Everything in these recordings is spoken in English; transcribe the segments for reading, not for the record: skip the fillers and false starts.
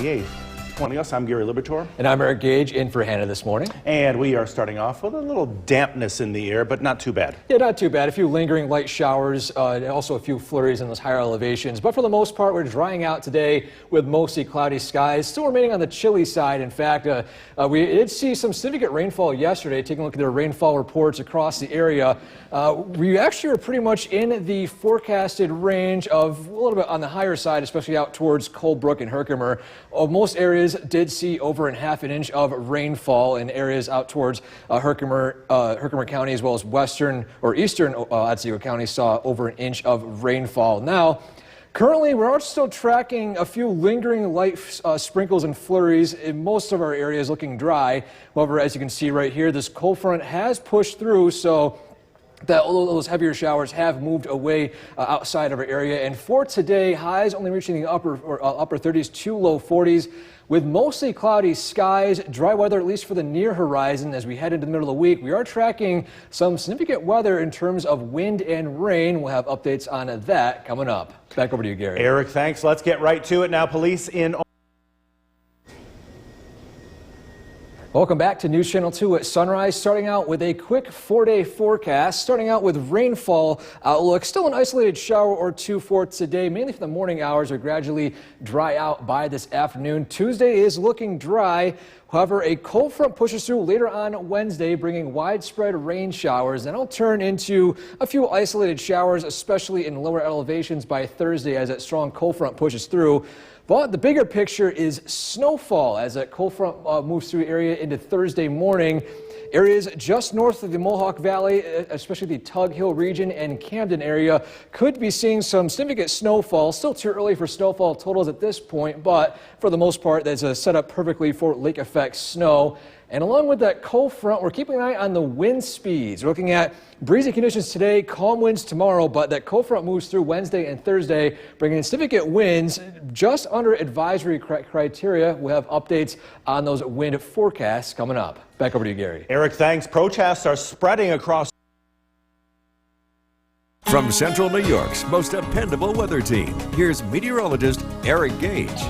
Joining us, I'm Gary Libertor. And I'm Eric Gage, in for Hannah this morning. And we are starting off with a little dampness in the air, but not too bad. Yeah, not too bad. A few lingering light showers, and also a few flurries in those higher elevations. But for the most part, we're drying out today with mostly cloudy skies. Still remaining on the chilly side. In fact, we did see some significant rainfall yesterday. Taking a look at their rainfall reports across the area, we actually were pretty much in the forecasted range of a little bit on the higher side, especially out towards Colebrook and Herkimer. Most areas did see over half an inch of rainfall in areas out towards Herkimer County, as well as western or eastern Otsego County saw over an inch of rainfall. Now, currently, we're still tracking a few lingering light sprinkles and flurries in most of our areas, looking dry. However, as you can see right here, this cold front has pushed through, so that those heavier showers have moved away outside of our area. And for today, highs only reaching the upper 30s to low 40s. With mostly cloudy skies, dry weather, at least for the near horizon. As we head into the middle of the week, we are tracking some significant weather in terms of wind and rain. We'll have updates on that coming up. Back over to you, Gary. Eric, thanks. Let's get right to it now. Police in... Welcome back to News Channel 2 at sunrise. Starting out with a quick 4-day forecast. Starting out with rainfall outlook. Still an isolated shower or two for today, mainly for the morning hours, are gradually dry out by this afternoon. Tuesday is looking dry. However, a cold front pushes through later on Wednesday, bringing widespread rain showers. That'll turn into a few isolated showers, especially in lower elevations by Thursday as that strong cold front pushes through. But the bigger picture is snowfall as that cold front moves through the area into Thursday morning. Areas just north of the Mohawk Valley, especially the Tug Hill region and Camden area, could be seeing some significant snowfall. Still too early for snowfall totals at this point, but for the most part, that's set up perfectly for lake effect snow. And along with that cold front, we're keeping an eye on the wind speeds. We're looking at breezy conditions today, calm winds tomorrow, but that cold front moves through Wednesday and Thursday, bringing in significant winds just under advisory criteria. We'll have updates on those wind forecasts coming up. Back over to you, Gary. Eric, thanks. Protests are spreading across... From Central New York's most dependable weather team, here's meteorologist Eric Gage.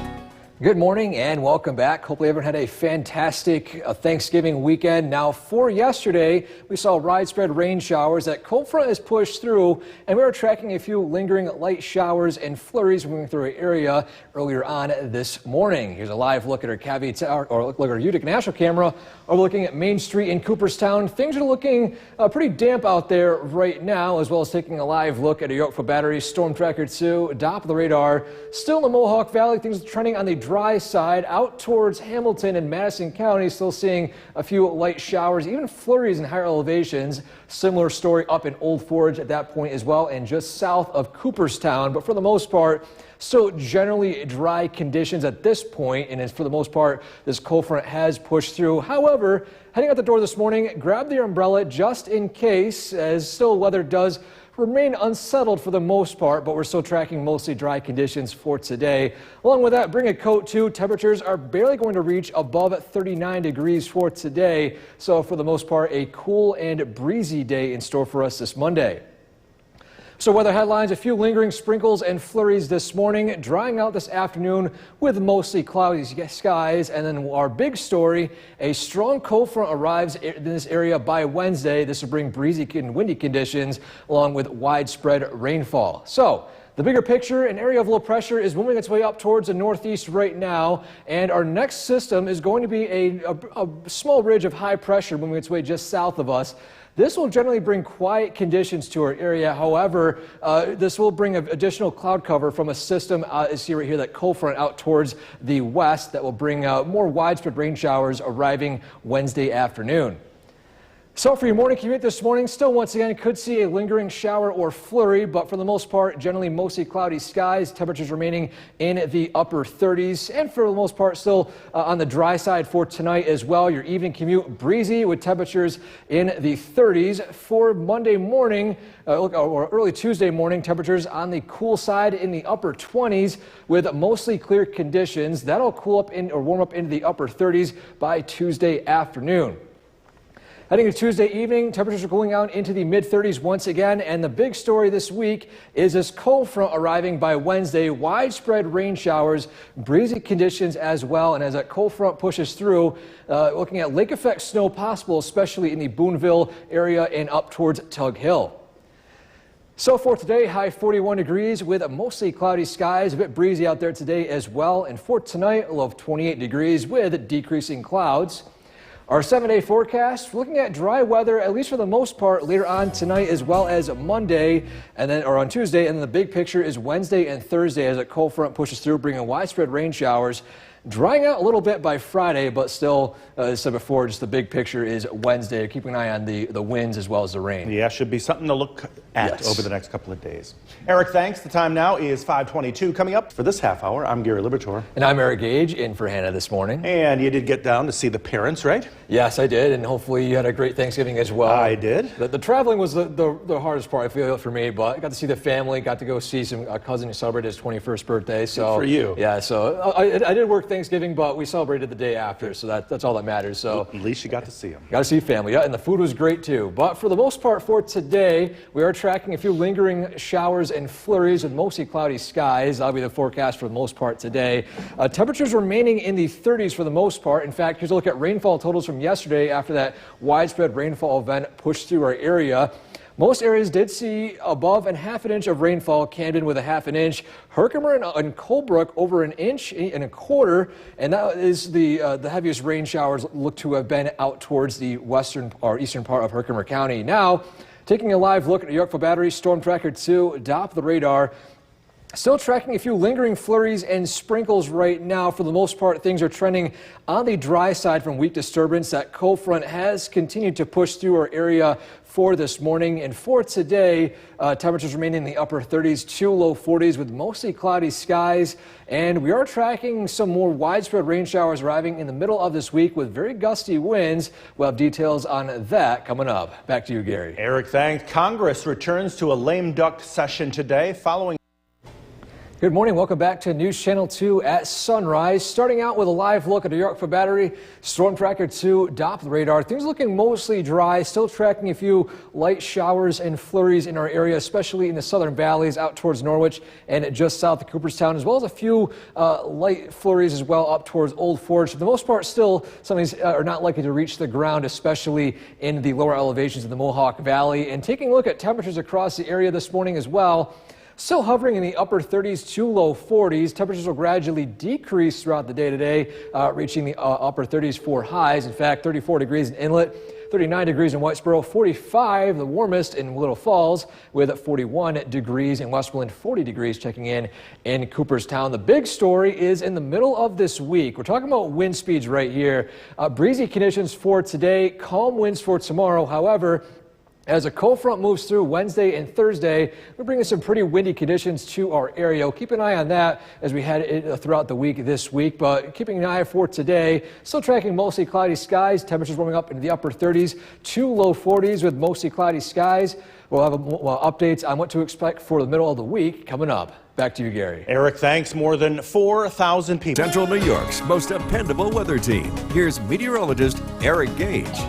Good morning and welcome back. Hopefully everyone had a fantastic Thanksgiving weekend. Now, for yesterday, we saw widespread rain showers. That cold front has pushed through, and we were tracking a few lingering light showers and flurries moving through our area earlier on this morning. Here's a live look at our Cavity Tower, or look at our Utica National Camera. We're looking at Main Street in Cooperstown. Things are looking pretty damp out there right now, as well as taking a live look at a Yorkville Battery Storm Tracker 2, top of the radar. Still in the Mohawk Valley, things are trending on the dry side out towards Hamilton and Madison County. Still seeing a few light showers, even flurries in higher elevations. Similar story up in Old Forge at that point as well, and just south of Cooperstown. But for the most part, still generally dry conditions at this point, and for the most part, this cold front has pushed through. However, heading out the door this morning, grab the umbrella just in case, as still weather does remain unsettled for the most part, but we're still tracking mostly dry conditions for today. Along with that, bring a coat too. Temperatures are barely going to reach above 39 degrees for today. So for the most part, a cool and breezy day in store for us this Monday. So weather headlines, a few lingering sprinkles and flurries this morning, drying out this afternoon with mostly cloudy skies. And then our big story, a strong cold front arrives in this area by Wednesday. This will bring breezy and windy conditions along with widespread rainfall. So the bigger picture, an area of low pressure is moving its way up towards the northeast right now, and our next system is going to be a small ridge of high pressure moving its way just south of us. This will generally bring quiet conditions to our area. However, this will bring additional cloud cover from a system, you see right here, that cold front out towards the west that will bring more widespread rain showers arriving Wednesday afternoon. So for your morning commute this morning, still once again could see a lingering shower or flurry, but for the most part, generally mostly cloudy skies, temperatures remaining in the upper 30s, and for the most part still on the dry side for tonight as well. Your evening commute breezy with temperatures in the 30s. For Monday morning, or early Tuesday morning, temperatures on the cool side in the upper 20s with mostly clear conditions. That'll cool up or warm up into the upper 30s by Tuesday afternoon. Heading to Tuesday evening, temperatures are going out into the mid-30s once again, and the big story this week is this cold front arriving by Wednesday. Widespread rain showers, breezy conditions as well, and as that cold front pushes through, looking at lake effect snow possible, especially in the Boonville area and up towards Tug Hill. So for today, high 41 degrees with mostly cloudy skies, a bit breezy out there today as well, and for tonight, a low of 28 degrees with decreasing clouds. Our 7-day forecast, looking at dry weather, at least for the most part, later on tonight as well as Monday, or on Tuesday. And then the big picture is Wednesday and Thursday as a cold front pushes through, bringing widespread rain showers. Drying out a little bit by Friday, but still, as I said before, just the big picture is Wednesday. Keeping an eye on the winds as well as the rain. Yeah, should be something to look at over the next couple of days. Eric, thanks. The time now is 5:22. Coming up for this half hour, I'm Gary Libertor. And I'm Eric Gage, in for Hannah this morning. And you did get down to see the parents, right? Yes, I did, and hopefully you had a great Thanksgiving as well. I did. The traveling was the hardest part, I feel, for me, but I got to see the family, got to go see a cousin who celebrated his 21st birthday. So, good for you. Yeah, so I did work Thanksgiving, but we celebrated the day after, so that's all that matters. So at least you got to see them. Got to see family, yeah, and the food was great too. But for the most part for today, we are tracking a few lingering showers and flurries with mostly cloudy skies. That'll be the forecast for the most part today. Temperatures remaining in the 30s for the most part. In fact, here's a look at rainfall totals from yesterday after that widespread rainfall event pushed through our area. Most areas did see above a half an inch of rainfall. Camden with a half an inch. Herkimer and Colebrook over an inch and a quarter. And that is the heaviest rain showers look to have been out towards the western or eastern part of Herkimer County. Now, taking a live look at the Yorkville Battery Storm Tracker 2, top of the radar. Still tracking a few lingering flurries and sprinkles right now. For the most part, things are trending on the dry side from weak disturbance. That cold front has continued to push through our area for this morning. And for today, temperatures remain in the upper 30s to low 40s with mostly cloudy skies. And we are tracking some more widespread rain showers arriving in the middle of this week with very gusty winds. We'll have details on that coming up. Back to you, Gary. Eric, thanks. Congress returns to a lame duck session today following. Good morning. Welcome back to News Channel 2 at sunrise. Starting out with a live look at the Yorkville Battery Storm Tracker 2, top of the radar. Things looking mostly dry. Still tracking a few light showers and flurries in our area, especially in the southern valleys out towards Norwich and just south of Cooperstown, as well as a few light flurries as well up towards Old Forge. For the most part, still some of these are not likely to reach the ground, especially in the lower elevations of the Mohawk Valley. And taking a look at temperatures across the area this morning as well. Still hovering in the upper 30s to low 40s. Temperatures will gradually decrease throughout the day today, reaching the upper 30s for highs. In fact, 34 degrees in Inlet, 39 degrees in Whitesboro, 45 the warmest in Little Falls, with 41 degrees in Westmoreland, 40 degrees checking in Cooperstown. The big story is in the middle of this week. We're talking about wind speeds right here. Breezy conditions for today, calm winds for tomorrow. However, as a cold front moves through Wednesday and Thursday, we're bringing some pretty windy conditions to our area. We'll keep an eye on that as we head throughout the week this week, but keeping an eye for today, still tracking mostly cloudy skies. Temperatures warming up into the upper 30s to low 40s with mostly cloudy skies. We'll have updates on what to expect for the middle of the week coming up. Back to you, Gary. Eric, thanks. More than 4,000 people. Central New York's most dependable weather team. Here's meteorologist Eric Gage.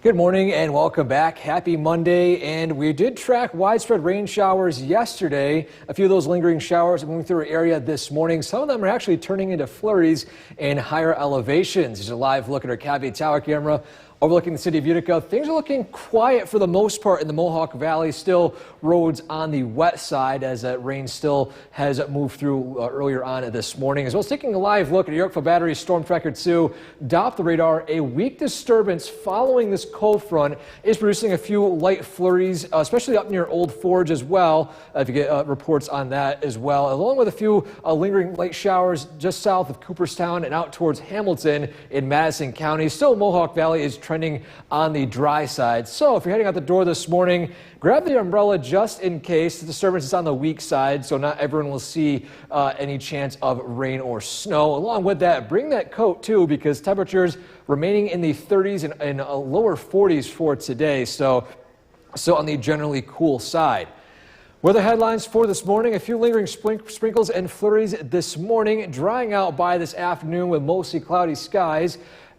Good morning and welcome back. Happy Monday. And we did track widespread rain showers yesterday. A few of those lingering showers moving through our area this morning. Some of them are actually turning into flurries in higher elevations. There's a live look at our Cavity Tower camera overlooking the city of Utica. Things are looking quiet for the most part in the Mohawk Valley. Still roads on the wet side as that rain still has moved through earlier on this morning. As well as taking a live look at Yorkville Battery Storm Tracker 2, top the radar. A weak disturbance following this cold front is producing a few light flurries, especially up near Old Forge as well. If you get reports on that as well, along with a few lingering light showers just south of Cooperstown and out towards Hamilton in Madison County. Still, Mohawk Valley is trending on the dry side. So if you're heading out the door this morning, grab the umbrella just in case. The disturbance is on the weak side, so not everyone will see any chance of rain or snow. Along with that, bring that coat too, because temperatures remaining in the 30s and lower 40s for today. So on the generally cool side. Weather headlines for this morning: a few lingering sprinkles and flurries this morning, drying out by this afternoon with mostly cloudy skies.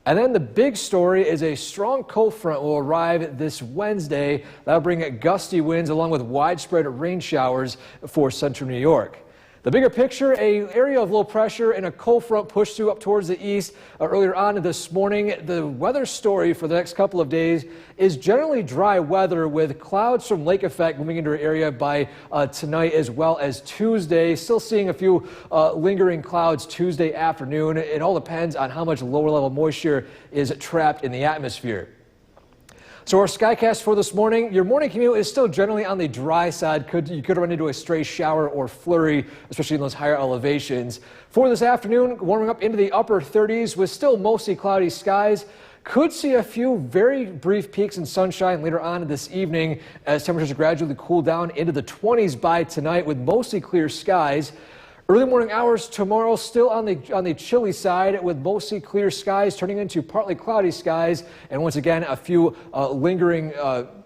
And then the big story is a strong cold front will arrive this Wednesday. That'll bring gusty winds along with widespread rain showers for central New York. The bigger picture, an area of low pressure and a cold front pushed through up towards the east earlier on this morning. The weather story for the next couple of days is generally dry weather with clouds from lake effect moving into our area by tonight as well as Tuesday. Still seeing a few lingering clouds Tuesday afternoon. It all depends on how much lower level moisture is trapped in the atmosphere. So our skycast for this morning, your morning commute is still generally on the dry side. You could run into a stray shower or flurry, especially in those higher elevations. For this afternoon, warming up into the upper 30s with still mostly cloudy skies. Could see a few very brief peaks in sunshine later on this evening as temperatures gradually cool down into the 20s by tonight with mostly clear skies. Early morning hours tomorrow still on the chilly side with mostly clear skies turning into partly cloudy skies. And once again, a few lingering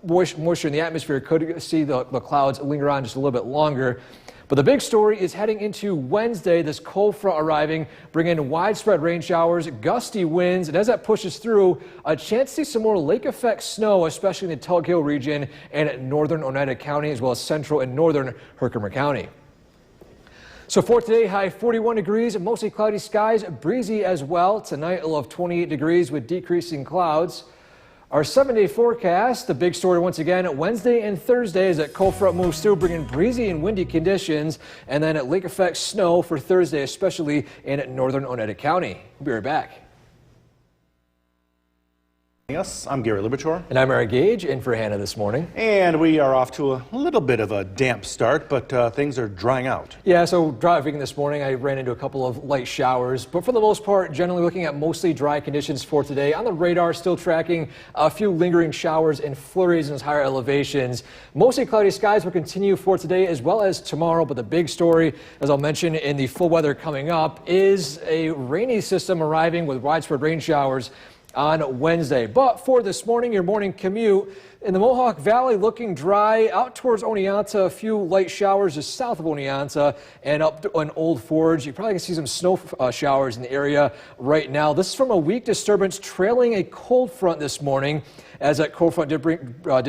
moisture in the atmosphere could see the clouds linger on just a little bit longer. But the big story is heading into Wednesday, this cold front arriving, bringing widespread rain showers, gusty winds, and as that pushes through, a chance to see some more lake effect snow, especially in the Tug Hill region and northern Oneida County, as well as central and northern Herkimer County. So for today, high 41 degrees, mostly cloudy skies, breezy as well. Tonight, a low of 28 degrees with decreasing clouds. Our 7-day forecast, the big story once again, Wednesday and Thursday as that cold front moves through, bringing breezy and windy conditions, and then lake effect snow for Thursday, especially in northern Oneida County. We'll be right back. Yes, I'm Gary Libertor. And I'm Eric Gage, in for Hannah this morning. And we are off to a little bit of a damp start, but things are drying out. Yeah, so driving this morning, I ran into a couple of light showers, but for the most part, generally looking at mostly dry conditions for today. On the radar, still tracking a few lingering showers and flurries in those higher elevations. Mostly cloudy skies will continue for today as well as tomorrow, but the big story, as I'll mention in the full weather coming up, is a rainy system arriving with widespread rain showers on Wednesday. But for this morning, your morning commute in the Mohawk Valley looking dry out towards Oneonta, a few light showers just south of Oneonta and up on Old Forge. You probably can see some snow showers in the area right now. This is from a weak disturbance trailing a cold front this morning, as that cold front did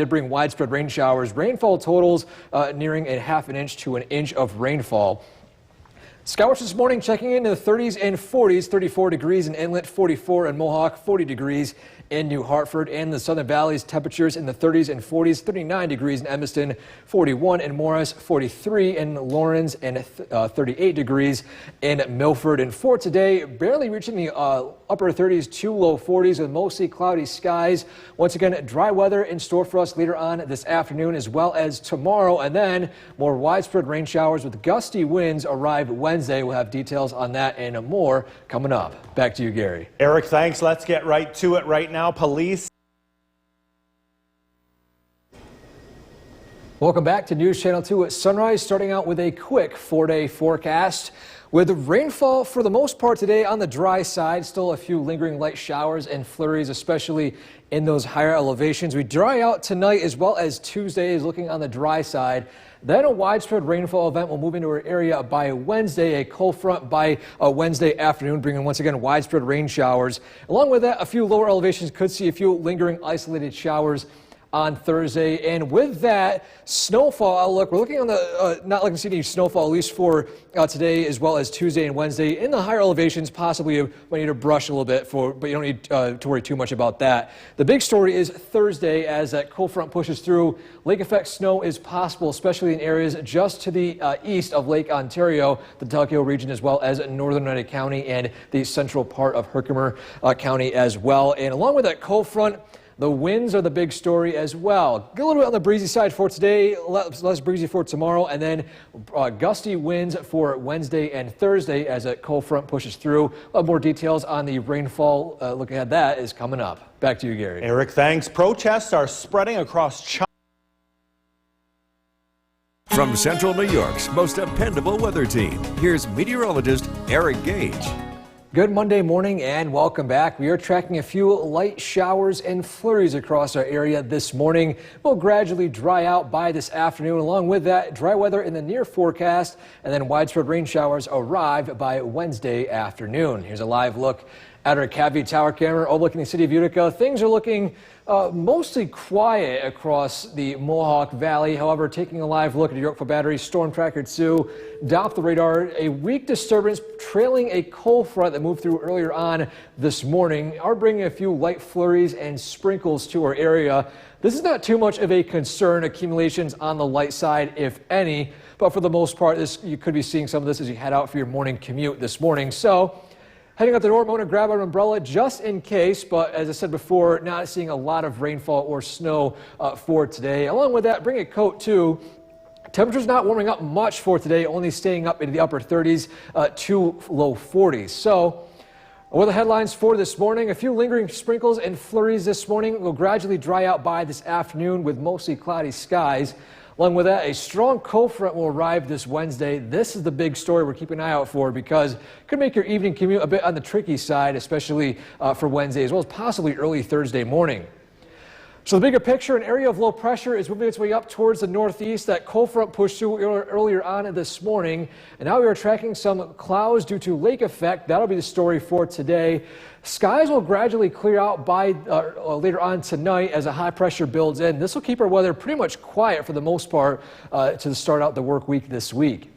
bring widespread rain showers. Rainfall totals nearing a half an inch to an inch of rainfall. Skywatch this morning checking into the 30s and 40s, 34 degrees in Inlet, 44 in Mohawk, 40 degrees in New Hartford, and the Southern Valley's temperatures in the 30s and 40s, 39 degrees in Evanston, 41 in Morris, 43 in Lawrence, and 38 degrees in Milford. And for today, barely reaching the upper 30s to low 40s with mostly cloudy skies. Once again, dry weather in store for us later on this afternoon as well as tomorrow, and then more widespread rain showers with gusty winds arrive Wednesday. We'll have details on that and more coming up. Back to you, Gary. Eric, thanks. Let's get right to it right now. Police. Welcome back to News Channel 2 at sunrise, starting out with a quick 4-day forecast. With rainfall for the most part today on the dry side, still a few lingering light showers and flurries, especially in those higher elevations. We dry out tonight as well as Tuesday is looking on the dry side. Then a widespread rainfall event will move into our area by Wednesday, a cold front by Wednesday afternoon, bringing once again widespread rain showers. Along with that, a few lower elevations could see a few lingering isolated showers on Thursday. And with that snowfall outlook, we're looking on the not looking to see any snowfall, at least for today as well as Tuesday and Wednesday. In the higher elevations, possibly you might need to brush a little bit, but you don't need to worry too much about that. The big story is Thursday as that cold front pushes through. Lake effect snow is possible, especially in areas just to the east of Lake Ontario, the Tug Hill region, as well as northern Oneida County and the central part of Herkimer County as well. And along with that cold front, the winds are the big story as well. A little bit on the breezy side for today, less breezy for tomorrow, and then gusty winds for Wednesday and Thursday as that cold front pushes through. More details on the rainfall, looking at that, is coming up. Back to you, Gary. Eric, thanks. Protests are spreading across China. From Central New York's most dependable weather team, here's meteorologist Eric Gage. Good Monday morning and welcome back. We are tracking a few light showers and flurries across our area this morning. Will gradually dry out by this afternoon. Along with that, dry weather in the near forecast, and then widespread rain showers arrive by Wednesday afternoon. Here's a live look At our Cavity Tower camera overlooking the city of Utica, things are looking mostly quiet across the Mohawk Valley. However, taking a live look at Yorkville Battery Storm Tracker 2, off the radar, a weak disturbance trailing a cold front that moved through earlier on this morning are bringing a few light flurries and sprinkles to our area. This is not too much of a concern. Accumulations on the light side, if any, but for the most part, you could be seeing some of this as you head out for your morning commute this morning. So, heading out the door, I'm going to grab an umbrella just in case, but as I said before, not seeing a lot of rainfall or snow for today. Along with that, bring a coat too. Temperatures not warming up much for today, only staying up into the upper 30s to low 40s. So, what are the headlines for this morning? A few lingering sprinkles and flurries this morning will gradually dry out by this afternoon with mostly cloudy skies. Along with that, a strong cold front will arrive this Wednesday. This is the big story we're keeping an eye out for because it could make your evening commute a bit on the tricky side, especially for Wednesday, as well as possibly early Thursday morning. So the bigger picture, an area of low pressure is moving its way up towards the northeast. That cold front pushed through earlier on this morning, and now we are tracking some clouds due to lake effect. That'll be the story for today. Skies will gradually clear out by later on tonight as a high pressure builds in. This will keep our weather pretty much quiet for the most part to start out the work week this week.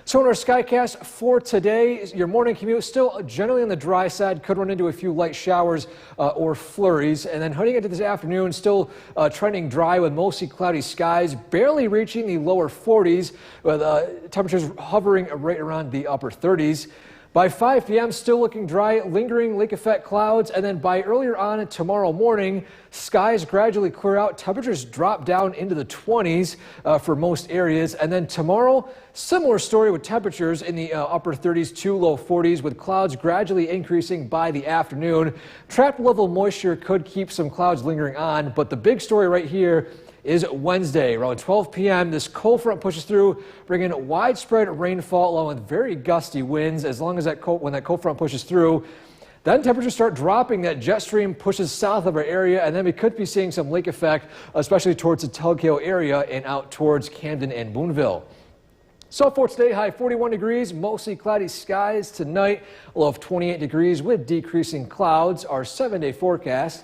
So in our Skycast for today, your morning commute still generally on the dry side, could run into a few light showers or flurries. And then heading into this afternoon, still trending dry with mostly cloudy skies, barely reaching the lower 40s with temperatures hovering right around the upper 30s. By 5 p.m., still looking dry, lingering lake effect clouds, and then by earlier on tomorrow morning, skies gradually clear out. Temperatures drop down into the 20s for most areas. And then tomorrow, similar story with temperatures in the upper 30s to low 40s, with clouds gradually increasing by the afternoon. Trapped level moisture could keep some clouds lingering on, but the big story right here is Wednesday. Around 12 p.m., this cold front pushes through, bringing widespread rainfall along with very gusty winds. As long as when that cold front pushes through, then temperatures start dropping. That jet stream pushes south of our area, and then we could be seeing some lake effect, especially towards the Tug area and out towards Camden and Boonville. So for today, high 41 degrees, mostly cloudy skies. Tonight, a low of 28 degrees with decreasing clouds. Our 7-day forecast.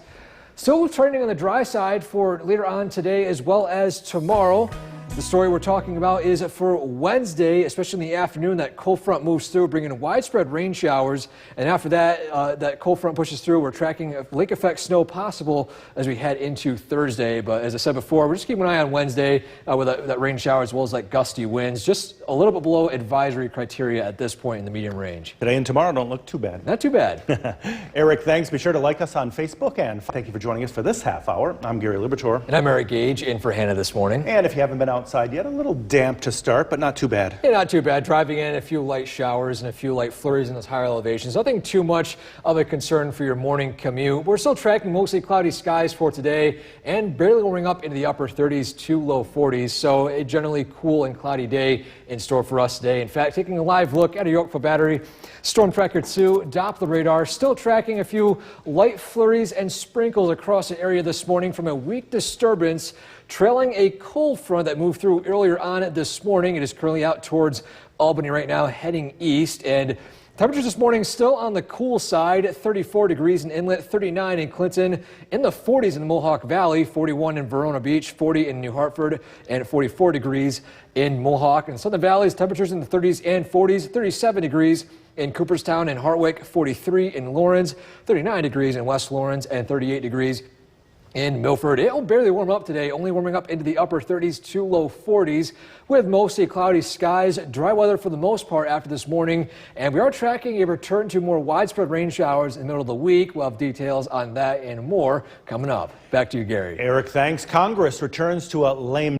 Still trending on the dry side for later on today as well as tomorrow. The story we're talking about is for Wednesday, especially in the afternoon, that cold front moves through, bringing widespread rain showers. And after that, that cold front pushes through. We're tracking lake effect snow possible as we head into Thursday. But as I said before, we're just keeping an eye on Wednesday with that rain shower as well as like gusty winds. Just a little bit below advisory criteria at this point in the medium range. Today and tomorrow don't look too bad. Not too bad. Eric, thanks. Be sure to like us on Facebook, and thank you for joining us for this half hour. I'm Gary Libertor. And I'm Eric Gage, in for Hannah this morning. And if you haven't been outside yet, a little damp to start, but not too bad. Yeah, not too bad. Driving in, a few light showers and a few light flurries in those higher elevations. Nothing too much of a concern for your morning commute. We're still tracking mostly cloudy skies for today and barely warming up into the upper 30s to low 40s. So a generally cool and cloudy day in store for us today. In fact, taking a live look at a Yorkville Battery Storm Tracker 2, Doppler radar, still tracking a few light flurries and sprinkles across the area this morning from a weak disturbance trailing a cold front that moved through earlier on this morning. It is currently out towards Albany right now, heading east. And temperatures this morning still on the cool side, 34 degrees in Inlet, 39 in Clinton, in the 40s in the Mohawk Valley, 41 in Verona Beach, 40 in New Hartford, and 44 degrees in Mohawk. And Southern Valley's temperatures in the 30s and 40s, 37 degrees in Cooperstown and Hartwick, 43 in Lawrence, 39 degrees in West Lawrence, and 38 degrees in Milford. It will barely warm up today, only warming up into the upper 30s to low 40s with mostly cloudy skies. Dry weather for the most part after this morning, and we are tracking a return to more widespread rain showers in the middle of the week. We'll have details on that and more coming up. Back to you, Gary. Eric, thanks. Congress returns to a lame.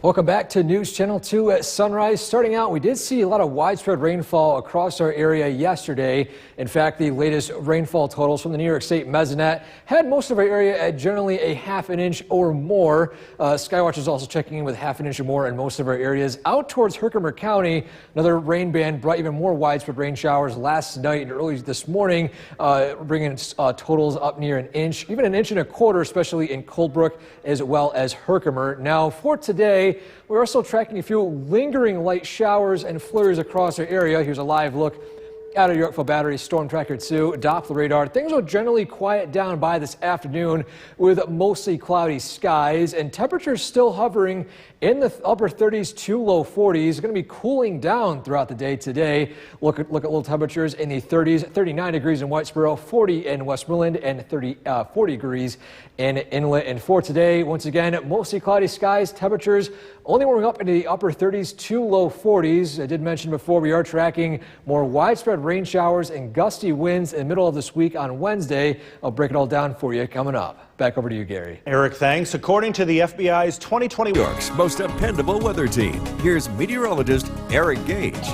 Welcome back to News Channel 2 at sunrise. Starting out, we did see a lot of widespread rainfall across our area yesterday. In fact, the latest rainfall totals from the New York State Mesonet had most of our area at generally a half an inch or more. Skywatch is also checking in with half an inch or more in most of our areas. Out towards Herkimer County, another rain band brought even more widespread rain showers last night and early this morning, bringing totals up near an inch, even an inch and a quarter, especially in Coldbrook as well as Herkimer. Now, for today, we're also tracking a few lingering light showers and flurries across our area. Here's a live look Out of Yorkville Battery Storm Tracker 2 Doppler radar, things will generally quiet down by this afternoon with mostly cloudy skies and temperatures still hovering in the upper 30s to low 40s. Going to be cooling down throughout the day today. Look at low temperatures in the 30s, 39 degrees in Whitesboro, 40 in Westmoreland, and 40 degrees in Inlet. And for today, once again, mostly cloudy skies, temperatures only warming up into the upper 30s to low 40s. I did mention before we are tracking more widespread rain showers and gusty winds in the middle of this week on Wednesday. I'll break it all down for you coming up. Back over to you, Gary. Eric, thanks. According to the FBI's 2020 New York's most dependable weather team. Here's meteorologist Eric Gage.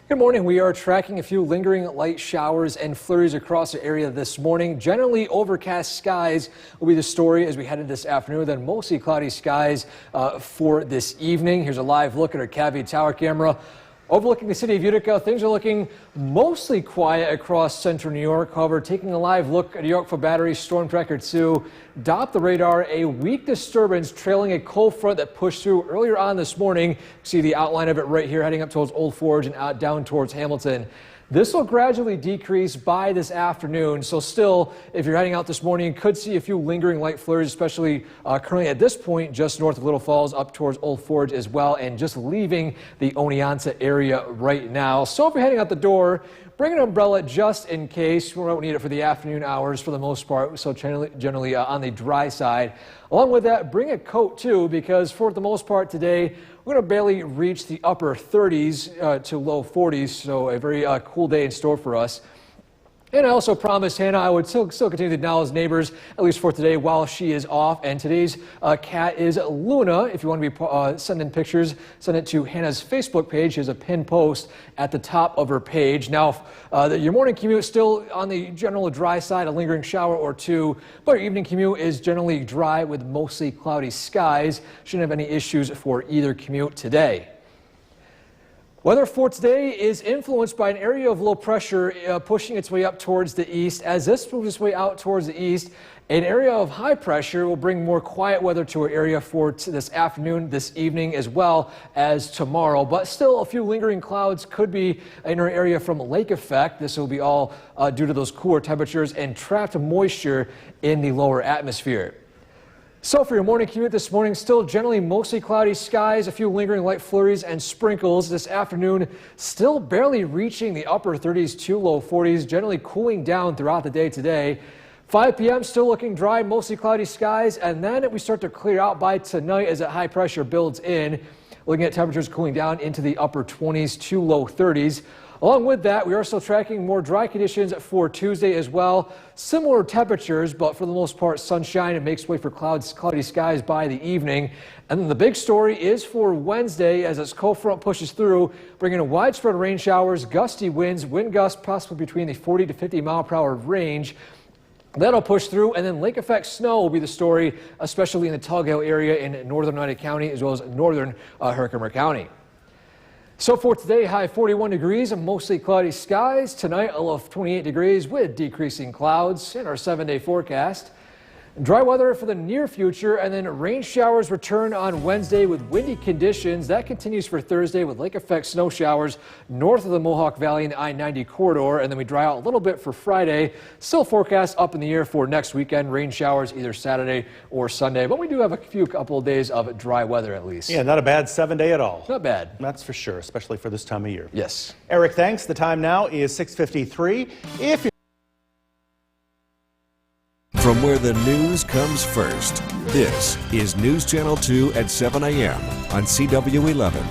Good morning. We are tracking a few lingering light showers and flurries across the area this morning. Generally overcast skies will be the story as we head into this afternoon, then mostly cloudy skies for this evening. Here's a live look at our Cavity Tower camera. Overlooking the city of Utica, things are looking mostly quiet across central New York. However, taking a live look at Yorkville Battery Storm Tracker 2, Doppler radar, a weak disturbance trailing a cold front that pushed through earlier on this morning. See the outline of it right here, heading up towards Old Forge and out down towards Hamilton. This will gradually decrease by this afternoon, so still, if you're heading out this morning, you could see a few lingering light flurries, especially currently at this point just north of Little Falls up towards Old Forge as well, and just leaving the Oneonta area right now. So if you're heading out the door, bring an umbrella just in case. We won't need it for the afternoon hours for the most part, so generally on the dry side. Along with that, bring a coat too, because for the most part today, we're going to barely reach the upper 30s to low 40s, so a very cool day in store for us. And I also promised Hannah I would still continue to acknowledge neighbors, at least for today, while she is off. And today's cat is Luna. If you want to be sending pictures, send it to Hannah's Facebook page. She has a pinned post at the top of her page. Now, your morning commute is still on the general dry side, a lingering shower or two, but your evening commute is generally dry with mostly cloudy skies. Shouldn't have any issues for either commute today. Weather for today is influenced by an area of low pressure pushing its way up towards the east. As this moves its way out towards the east, an area of high pressure will bring more quiet weather to our area for this afternoon, this evening, as well as tomorrow. But still, a few lingering clouds could be in our area from lake effect. This will be all due to those cooler temperatures and trapped moisture in the lower atmosphere. So for your morning commute this morning, still generally mostly cloudy skies, a few lingering light flurries and sprinkles. This afternoon, still barely reaching the upper 30s to low 40s, generally cooling down throughout the day today. 5 p.m. still looking dry, mostly cloudy skies, and then we start to clear out by tonight as that high pressure builds in. Looking at temperatures cooling down into the upper 20s to low 30s. Along with that, we are still tracking more dry conditions for Tuesday as well. Similar temperatures, but for the most part, sunshine. It makes way for cloudy skies by the evening. And then the big story is for Wednesday as this cold front pushes through, bringing in widespread rain showers, gusty winds, wind gusts possibly between the 40 to 50 mile per hour range. That'll push through, and then lake effect snow will be the story, especially in the Tug Hill area in northern Oneida County as well as northern Herkimer County. So for today, high 41 degrees and mostly cloudy skies. Tonight, a low of 28 degrees with decreasing clouds in our 7-day forecast. Dry weather for the near future, and then rain showers return on Wednesday with windy conditions. That continues for Thursday with lake effect snow showers north of the Mohawk Valley and the I-90 corridor, and then we dry out a little bit for Friday. Still forecast up in the air for next weekend, rain showers either Saturday or Sunday, but we do have a couple of days of dry weather at least. Yeah, not a bad 7-day at all. Not bad. That's for sure, especially for this time of year. Yes. Eric, thanks. The time now is 6:53. If you're From where the news comes first, this is News Channel 2 at 7 a.m. on CW 11.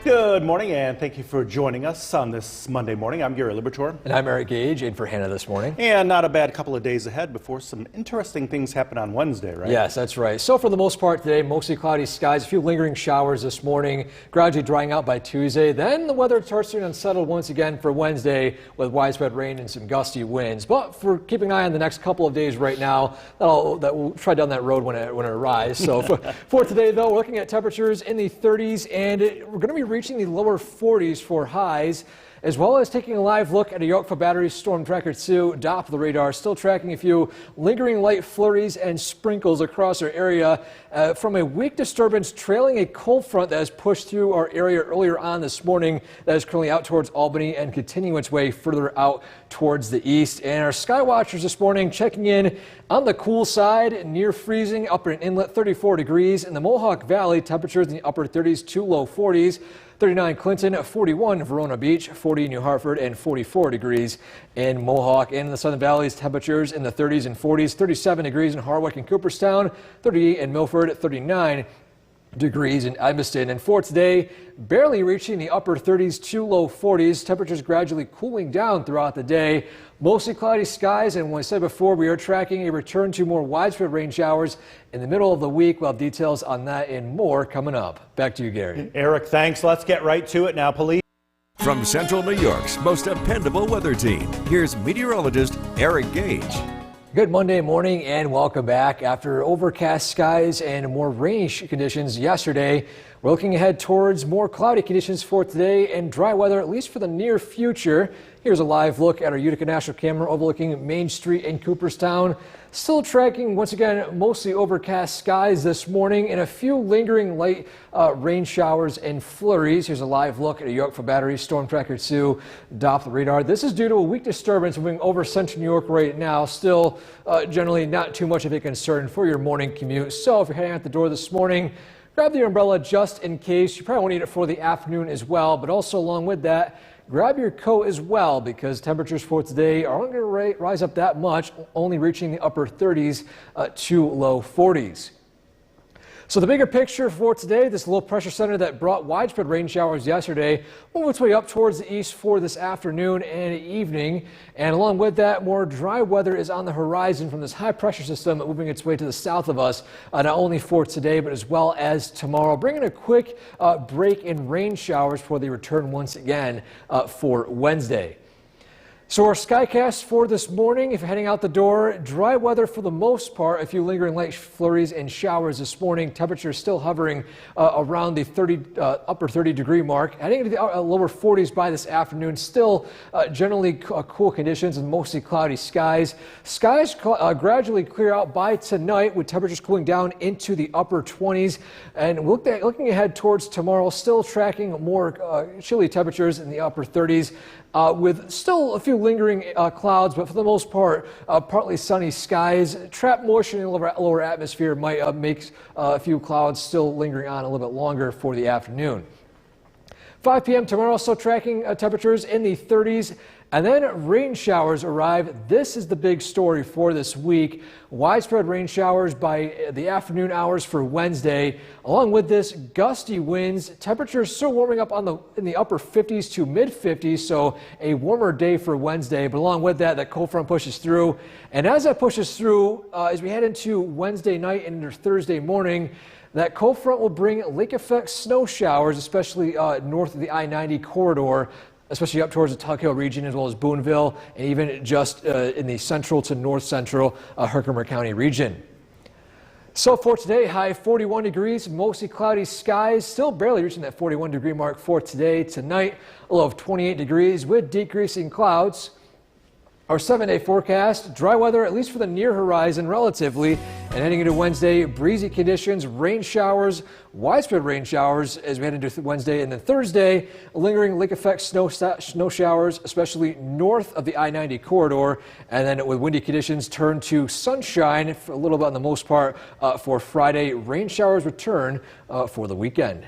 Good morning, and thank you for joining us on this Monday morning. I'm Gary Libertor. And I'm Eric Gage, in for Hannah this morning. And not a bad couple of days ahead before some interesting things happen on Wednesday, right? Yes, that's right. So for the most part today, mostly cloudy skies, a few lingering showers this morning, gradually drying out by Tuesday. Then the weather starts to unsettle once again for Wednesday with widespread rain and some gusty winds. But for keeping an eye on the next couple of days right now, that we'll try down that road when it arrives. So for today, though, we're looking at temperatures in the 30s, and we're going to be reaching the lower 40s for highs. as well as taking a live look at a Yorkville Battery Storm Tracker 2 Doppler radar. Still tracking a few lingering light flurries and sprinkles across our area from a weak disturbance trailing a cold front that has pushed through our area earlier on this morning, that is currently out towards Albany and continuing its way further out towards the east. And our sky watchers this morning checking in on the cool side, near freezing, upper and inlet 34 degrees. In the Mohawk Valley, temperatures in the upper 30s to low 40s. 39 Clinton, 41 Verona Beach, 40 New Hartford, and 44 degrees in Mohawk. And in the Southern Valley's temperatures in the 30s and 40s, 37 degrees in Harwick and Cooperstown, 38 in Milford, 39 degrees in Edmiston. And for today, barely reaching the upper 30s to low 40s. Temperatures gradually cooling down throughout the day. Mostly cloudy skies, and when I said before, we are tracking a return to more widespread rain showers in the middle of the week. We'll have details on that and more coming up. Back to you, Gary. Eric, thanks. Let's get right to it now, police. From Central New York's most dependable weather team, here's meteorologist Eric Gage. Good Monday morning and welcome back. After overcast skies and more rainy conditions yesterday, we're looking ahead towards more cloudy conditions for today and dry weather, at least for the near future. Here's a live look at our Utica National Camera overlooking Main Street in Cooperstown. Still tracking, once again, mostly overcast skies this morning and a few lingering light rain showers and flurries. Here's a live look at a Yorkville Battery Storm Tracker 2 Doppler radar. This is due to a weak disturbance moving over central New York right now. Still generally not too much of a concern for your morning commute. So if you're heading out the door this morning, grab the umbrella just in case. You probably won't need it for the afternoon as well, but also along with that, grab your coat as well, because temperatures for today aren't going to rise up that much, only reaching the upper 30s to low 40s. So the bigger picture for today, this low pressure center that brought widespread rain showers yesterday will move its way up towards the east for this afternoon and evening. And along with that, more dry weather is on the horizon from this high pressure system moving its way to the south of us, not only for today, but as well as tomorrow, bringing a quick break in rain showers before they return once again for Wednesday. So our skycast for this morning, if you're heading out the door, dry weather for the most part, a few lingering light flurries and showers this morning. Temperatures still hovering around the upper 30 degree mark. Heading into the lower 40s by this afternoon. Still generally cool conditions and mostly cloudy skies. Skies gradually clear out by tonight with temperatures cooling down into the upper 20s. And looking ahead towards tomorrow, still tracking more chilly temperatures in the upper 30s. With still a few lingering clouds, but for the most part, partly sunny skies. Trapped moisture in the lower atmosphere might make a few clouds still lingering on a little bit longer for the afternoon. 5 p.m. tomorrow, still tracking temperatures in the 30s. And then rain showers arrive. This is the big story for this week. Widespread rain showers by the afternoon hours for Wednesday. Along with this, gusty winds. Temperatures still warming up in the upper 50s to mid 50s, so a warmer day for Wednesday. But along with that, that cold front pushes through. And as that pushes through, as we head into Wednesday night and into Thursday morning, that cold front will bring lake effect snow showers, especially north of the I-90 corridor, especially up towards the Tug Hill region as well as Boonville, and even just in the central to north central Herkimer County region. So for today, high 41 degrees, mostly cloudy skies, still barely reaching that 41 degree mark for today. Tonight, a low of 28 degrees with decreasing clouds. Our 7-day forecast, dry weather at least for the near horizon relatively, and heading into Wednesday, breezy conditions, rain showers, widespread rain showers as we head into Wednesday, and then Thursday, lingering lake effect snow showers, especially north of the I-90 corridor, and then with windy conditions turn to sunshine for a little bit on the most part for Friday. Rain showers return for the weekend.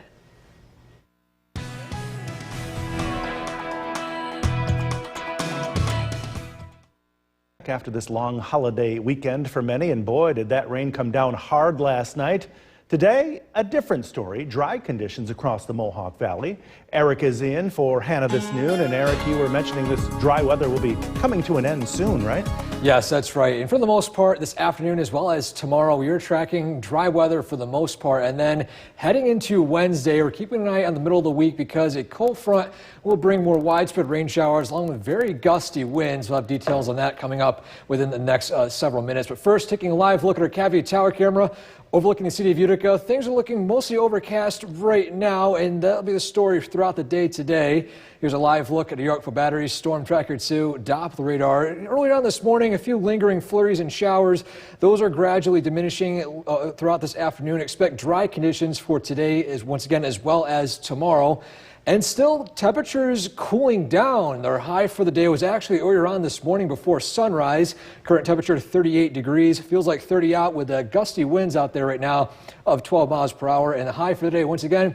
After this long holiday weekend for many, and boy, did that rain come down hard last night. Today, a different story, dry conditions across the Mohawk Valley. Eric is in for Hannah this noon, and Eric, you were mentioning this dry weather will be coming to an end soon, right? Yes, that's right. And for the most part, this afternoon as well as tomorrow, we are tracking dry weather for the most part. And then heading into Wednesday, we're keeping an eye on the middle of the week because a cold front will bring more widespread rain showers along with very gusty winds. We'll have details on that coming up within the next several minutes. But first, taking a live look at our Cavity Tower camera overlooking the city of Utica. America. Things are looking mostly overcast right now, and that'll be the story throughout the day today. Here's a live look at New York for batteries, Storm Tracker 2, Doppler radar. Earlier on this morning, a few lingering flurries and showers. Those are gradually diminishing throughout this afternoon. Expect dry conditions for today once again, as well as tomorrow. And still, temperatures cooling down. Their high for the day was actually earlier on this morning before sunrise. Current temperature 38 degrees. Feels like 30 out with gusty winds out there right now of 12 miles per hour. And the high for the day, once again,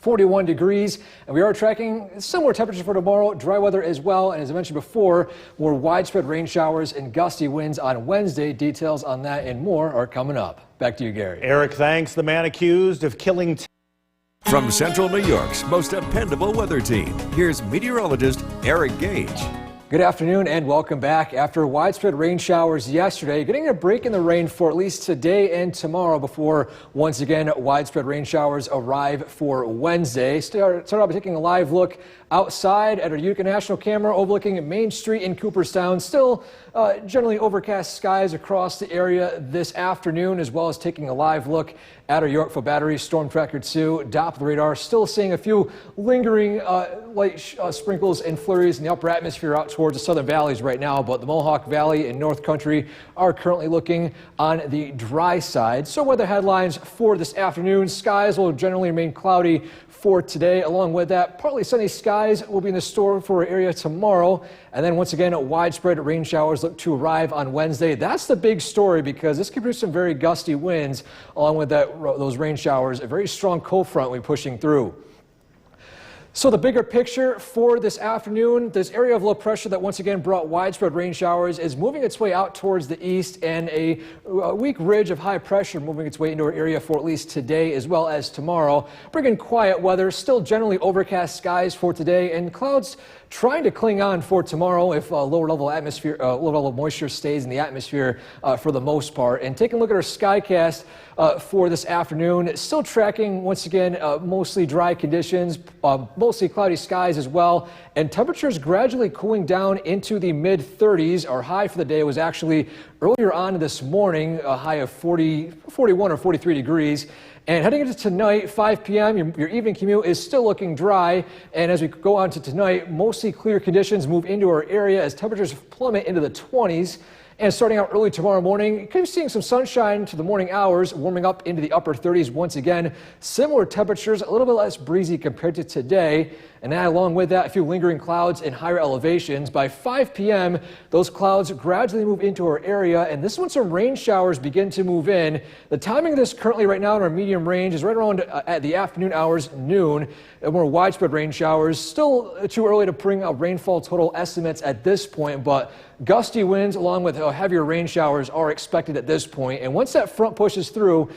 41 degrees. And we are tracking similar temperatures for tomorrow. Dry weather as well. And as I mentioned before, more widespread rain showers and gusty winds on Wednesday. Details on that and more are coming up. Back to you, Gary. Eric, thanks. The man accused of killing From Central New York's most dependable weather team, here's meteorologist Eric Gage. Good afternoon and welcome back. After widespread rain showers yesterday, getting a break in the rain for at least today and tomorrow before once again widespread rain showers arrive for Wednesday. Start off by taking a live look outside at our Utica National Camera overlooking Main Street in Cooperstown. Still generally overcast skies across the area this afternoon, as well as taking a live look at our Yorkville Battery Storm Tracker 2 Doppler radar. Still seeing a few lingering light sprinkles and flurries in the upper atmosphere out towards the southern valleys right now, but the Mohawk Valley and North Country are currently looking on the dry side. So weather headlines for this afternoon: skies will generally remain cloudy for today. Along with that, partly sunny skies will be in the store for our area tomorrow. And then once again, widespread rain showers look to arrive on Wednesday. That's the big story because this could produce some very gusty winds. Along with that, those rain showers, a very strong cold front will be pushing through. So the bigger picture for this afternoon, this area of low pressure that once again brought widespread rain showers is moving its way out towards the east, and a weak ridge of high pressure moving its way into our area for at least today as well as tomorrow. Bringing quiet weather, still generally overcast skies for today, and clouds trying to cling on for tomorrow if lower level moisture stays in the atmosphere for the most part. And taking a look at our skycast for this afternoon, still tracking once again mostly dry conditions, mostly cloudy skies as well, and temperatures gradually cooling down into the mid 30s. Our high for the day was actually earlier on this morning, a high of 41 or 43 degrees. And heading into tonight, 5 p.m., your evening commute is still looking dry. And as we go on to tonight, mostly clear conditions move into our area as temperatures plummet into the 20s. And starting out early tomorrow morning, you could be seeing some sunshine to the morning hours, warming up into the upper 30s once again. Similar temperatures, a little bit less breezy compared to today. And then along with that, a few lingering clouds in higher elevations. By 5 p.m., those clouds gradually move into our area, and this is when some rain showers begin to move in. The timing of this currently right now in our medium range is right around at the afternoon hours, noon. More widespread rain showers. Still too early to bring up rainfall total estimates at this point, but gusty winds along with heavier rain showers are expected at this point. And once that front pushes through,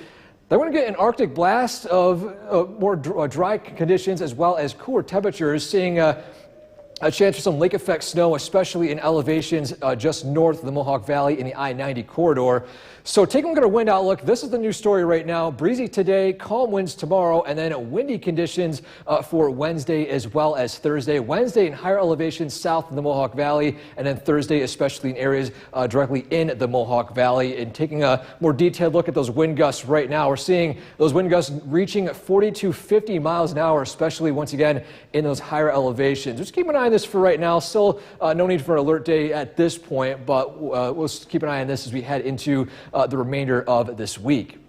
they're going to get an Arctic blast of more dry conditions as well as cooler temperatures, seeing a chance for some lake effect snow, especially in elevations just north of the Mohawk Valley in the I-90 corridor. So taking a look at our wind outlook, this is the new story right now. Breezy today, calm winds tomorrow, and then windy conditions for Wednesday as well as Thursday. Wednesday in higher elevations south of the Mohawk Valley, and then Thursday especially in areas directly in the Mohawk Valley. And taking a more detailed look at those wind gusts right now, we're seeing those wind gusts reaching 40 to 50 miles an hour, especially once again in those higher elevations. Just keep an eye on this for right now. Still no need for an alert day at this point, but we'll keep an eye on this as we head into the remainder of this week.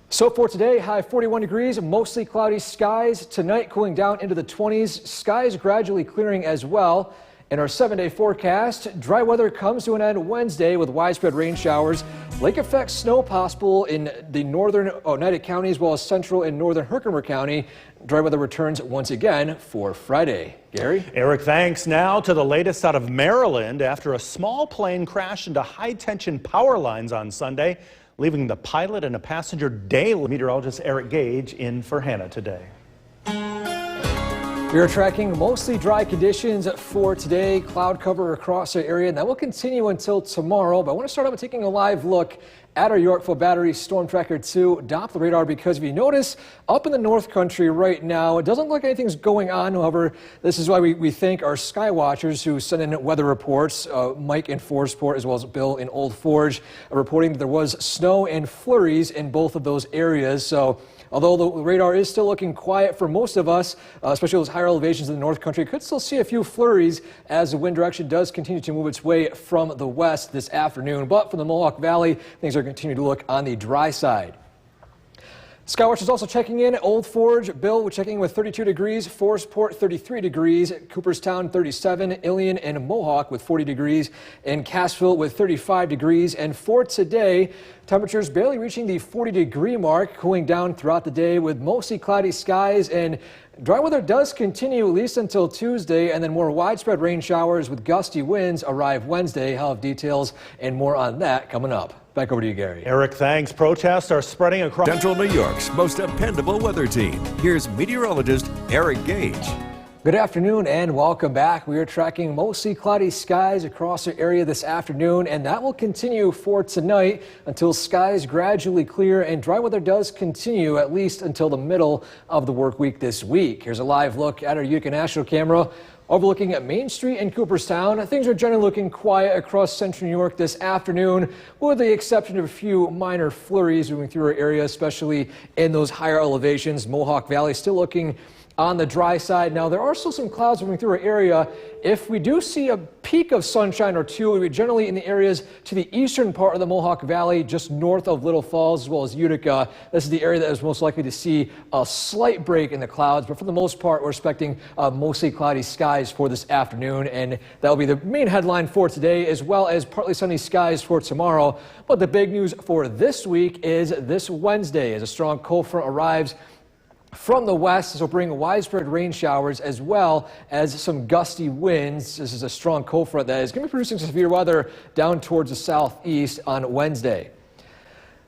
So for today, high 41 degrees, mostly cloudy skies. Tonight, cooling down into the 20s. Skies gradually clearing as well. In our 7-day forecast, dry weather comes to an end Wednesday with widespread rain showers. Lake effect snow possible in the northern Oneida County as well as central and northern Herkimer County. Dry weather returns once again for Friday. Gary? Eric, thanks. Now to the latest out of Maryland after a small plane crashed into high-tension power lines on Sunday, leaving the pilot and a passenger daily. Meteorologist Eric Gage in for Hannah today. We are tracking mostly dry conditions for today. Cloud cover across our area, and that will continue until tomorrow. But I want to start out by taking a live look at our Yorkville Battery Storm Tracker 2 Doppler radar, because if you notice up in the North Country right now, it doesn't look like anything's going on. However, this is why we thank our sky watchers who send in weather reports. Mike in Forestport as well as Bill in Old Forge reporting that there was snow and flurries in both of those areas. So although the radar is still looking quiet for most of us, especially those higher elevations in the North Country, could still see a few flurries as the wind direction does continue to move its way from the west this afternoon. But for the Mohawk Valley, things are continuing to look on the dry side. Skywatch is also checking in. Old Forge, Bill, we're checking in with 32 degrees, Forestport 33 degrees, Cooperstown 37, Ilion and Mohawk with 40 degrees, and Cassville with 35 degrees. And for today, temperatures barely reaching the 40-degree mark, cooling down throughout the day with mostly cloudy skies, and dry weather does continue at least until Tuesday, and then more widespread rain showers with gusty winds arrive Wednesday. I'll have details and more on that coming up. Back over to you, Gary. Eric, thanks. Protests are spreading across Central New York's most dependable weather team. Here's meteorologist Eric Gage. Good afternoon and welcome back. We are tracking mostly cloudy skies across the area this afternoon, and that will continue for tonight until skies gradually clear and dry weather does continue at least until the middle of the work week this week. Here's a live look at our Utica National Camera overlooking at Main Street in Cooperstown. Things are generally looking quiet across central New York this afternoon, with the exception of a few minor flurries moving through our area, especially in those higher elevations. Mohawk Valley still looking on the dry side. Now, there are still some clouds moving through our area. If we do see a peak of sunshine or two, it would be generally in the areas to the eastern part of the Mohawk Valley, just north of Little Falls, as well as Utica. This is the area that is most likely to see a slight break in the clouds, but for the most part, we're expecting mostly cloudy skies for this afternoon, and that will be the main headline for today, as well as partly sunny skies for tomorrow. But the big news for this week is this Wednesday, as a strong cold front arrives from the west. This will bring widespread rain showers as well as some gusty winds. This is a strong cold front that is going to be producing severe weather down towards the southeast on Wednesday.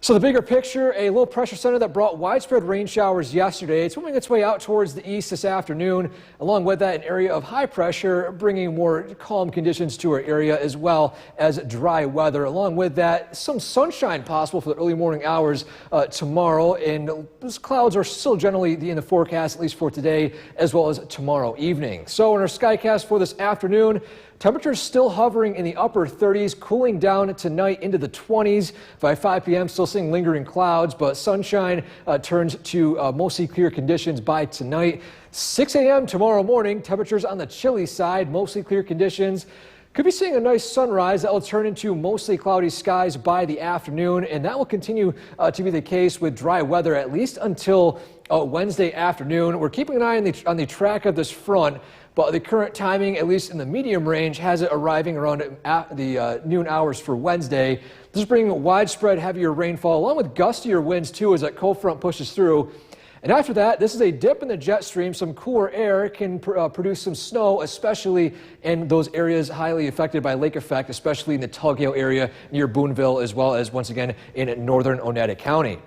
So the bigger picture, a low pressure center that brought widespread rain showers yesterday. It's moving its way out towards the east this afternoon. Along with that, an area of high pressure bringing more calm conditions to our area, as well as dry weather. Along with that, some sunshine possible for the early morning hours tomorrow. And those clouds are still generally in the forecast, at least for today, as well as tomorrow evening. So in our skycast for this afternoon, temperatures still hovering in the upper 30s, cooling down tonight into the 20s. By 5 p.m., still seeing lingering clouds, but sunshine turns to mostly clear conditions by tonight. 6 a.m. tomorrow morning, temperatures on the chilly side, mostly clear conditions. Could be seeing a nice sunrise that will turn into mostly cloudy skies by the afternoon, and that will continue to be the case with dry weather at least until Wednesday afternoon. We're keeping an eye on the track of this front, but the current timing, at least in the medium range, has it arriving around the noon hours for Wednesday. This is bringing widespread heavier rainfall along with gustier winds too as that cold front pushes through. And after that, this is a dip in the jet stream. Some cooler air can produce some snow, especially in those areas highly affected by lake effect, especially in the Tuggale area near Boonville, as well as once again in northern Oneida County.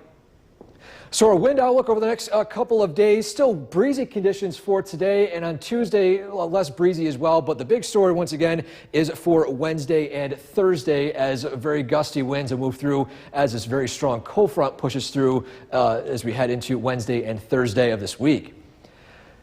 So our wind outlook over the next couple of days, still breezy conditions for today, and on Tuesday, less breezy as well. But the big story, once again, is for Wednesday and Thursday, as very gusty winds will move through as this very strong cold front pushes through as we head into Wednesday and Thursday of this week.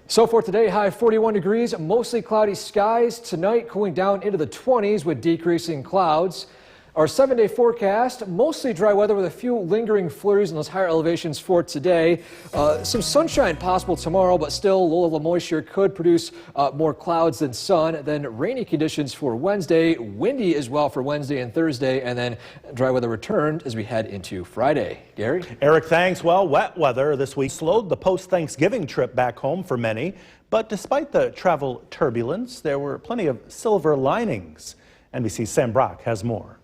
So for today, high 41 degrees, mostly cloudy skies. Tonight, cooling down into the 20s with decreasing clouds. Our 7-day forecast, mostly dry weather with a few lingering flurries in those higher elevations for today. Some sunshine possible tomorrow, but still low level of moisture could produce more clouds than sun. Then rainy conditions for Wednesday, windy as well for Wednesday and Thursday, and then dry weather returned as we head into Friday. Gary? Eric, thanks. Well, wet weather this week slowed the post-Thanksgiving trip back home for many. But despite the travel turbulence, there were plenty of silver linings. NBC's Sam Brock has more.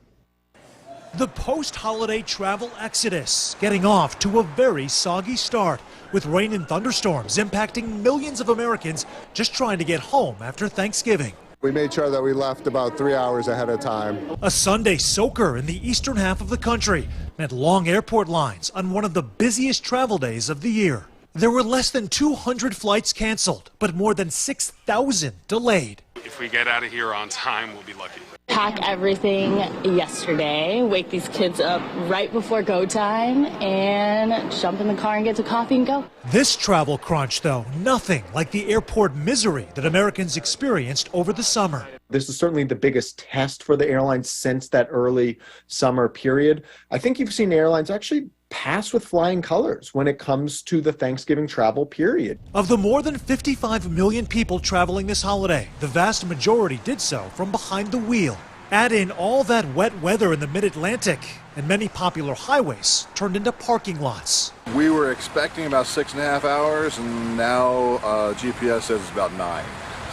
The post-holiday travel exodus getting off to a very soggy start, with rain and thunderstorms impacting millions of Americans just trying to get home after Thanksgiving. We made sure that we left about 3 hours ahead of time. A Sunday soaker in the eastern half of the country meant long airport lines on one of the busiest travel days of the year. There were less than 200 flights canceled, but more than 6,000 delayed. If we get out of here on time, we'll be lucky. Pack everything yesterday, wake these kids up right before go time, and jump in the car and get to coffee and go. This travel crunch, though, nothing like the airport misery that Americans experienced over the summer. This is certainly the biggest test for the airlines since that early summer period. I think you've seen airlines actually pass with flying colors when it comes to the Thanksgiving travel period. Of the more than 55 million people traveling this holiday, the vast majority did so from behind the wheel. Add in all that wet weather in the mid-Atlantic, and many popular highways turned into parking lots. We were expecting about 6.5 hours, and now GPS says it's about 9.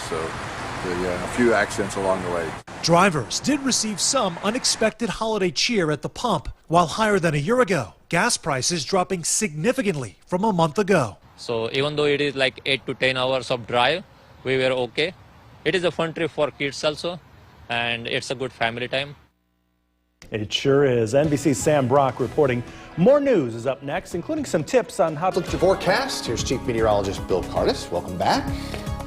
So a few accidents along the way. Drivers did receive some unexpected holiday cheer at the pump. While higher than a year ago, gas prices dropping significantly from a month ago. So even though it is like 8 to 10 hours of drive, we were okay. It is a fun trip for kids also, and it's a good family time. It sure is. NBC's Sam Brock reporting. More news is up next, including some tips on how to look at your forecast. Here's Chief Meteorologist Bill Cardis. Welcome back.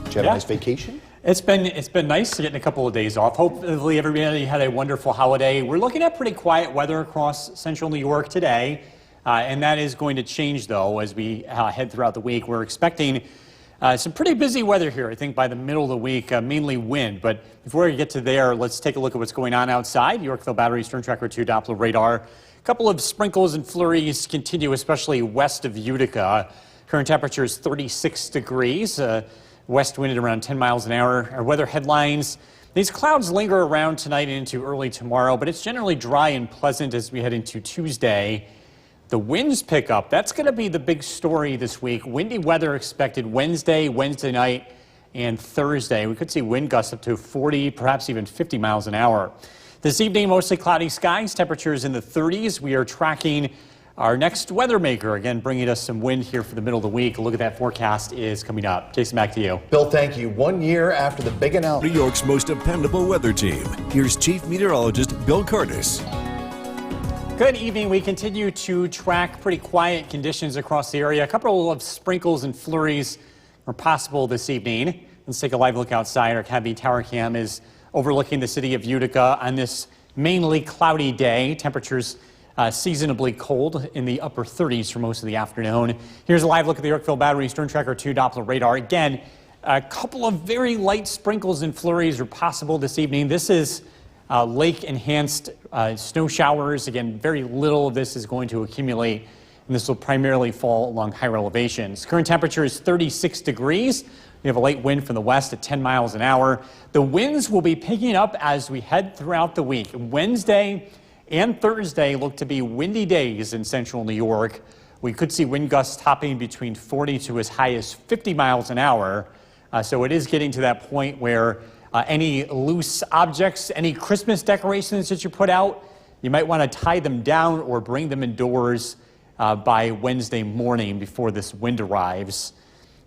Did you have a nice vacation? It's been nice getting a couple of days off. Hopefully everybody had a wonderful holiday. We're looking at pretty quiet weather across central New York today, and that is going to change, though, as we head throughout the week. We're expecting some pretty busy weather here, I think, by the middle of the week, mainly wind. But before we get to there, let's take a look at what's going on outside. Yorkville Battery Stern Tracker 2 Doppler radar. A couple of sprinkles and flurries continue, especially west of Utica. Current temperature is 36 degrees. West wind at around 10 miles an hour. Our weather headlines. These clouds linger around tonight and into early tomorrow, but it's generally dry and pleasant as we head into Tuesday. The winds pick up. That's going to be the big story this week. Windy weather expected Wednesday night, and Thursday. We could see wind gusts up to 40, perhaps even 50 miles an hour. This evening, mostly cloudy skies. Temperatures in the 30s. We are tracking our next weather maker, again, bringing us some wind here for the middle of the week. A look at that forecast is coming up. Jason, back to you. Bill, thank you. 1 year after the big announcement. New York's most dependable weather team. Here's Chief Meteorologist Bill Cardis. Good evening. We continue to track pretty quiet conditions across the area. A couple of sprinkles and flurries are possible this evening. Let's take a live look outside. Our Cabby Tower Cam is overlooking the city of Utica on this mainly cloudy day. Temperatures seasonably cold in the upper 30s for most of the afternoon. Here's a live look at the Yorkville Battery Stern Tracker 2 Doppler radar. Again, a couple of very light sprinkles and flurries are possible this evening. This is lake-enhanced snow showers. Again, very little of this is going to accumulate, and this will primarily fall along higher elevations. Current temperature is 36 degrees. We have a light wind from the west at 10 miles an hour. The winds will be picking up as we head throughout the week. Wednesday and Thursday look to be windy days in central New York. We could see wind gusts topping between 40 to as high as 50 miles an hour. So it is getting to that point where any loose objects, any Christmas decorations that you put out, you might want to tie them down or bring them indoors by Wednesday morning before this wind arrives.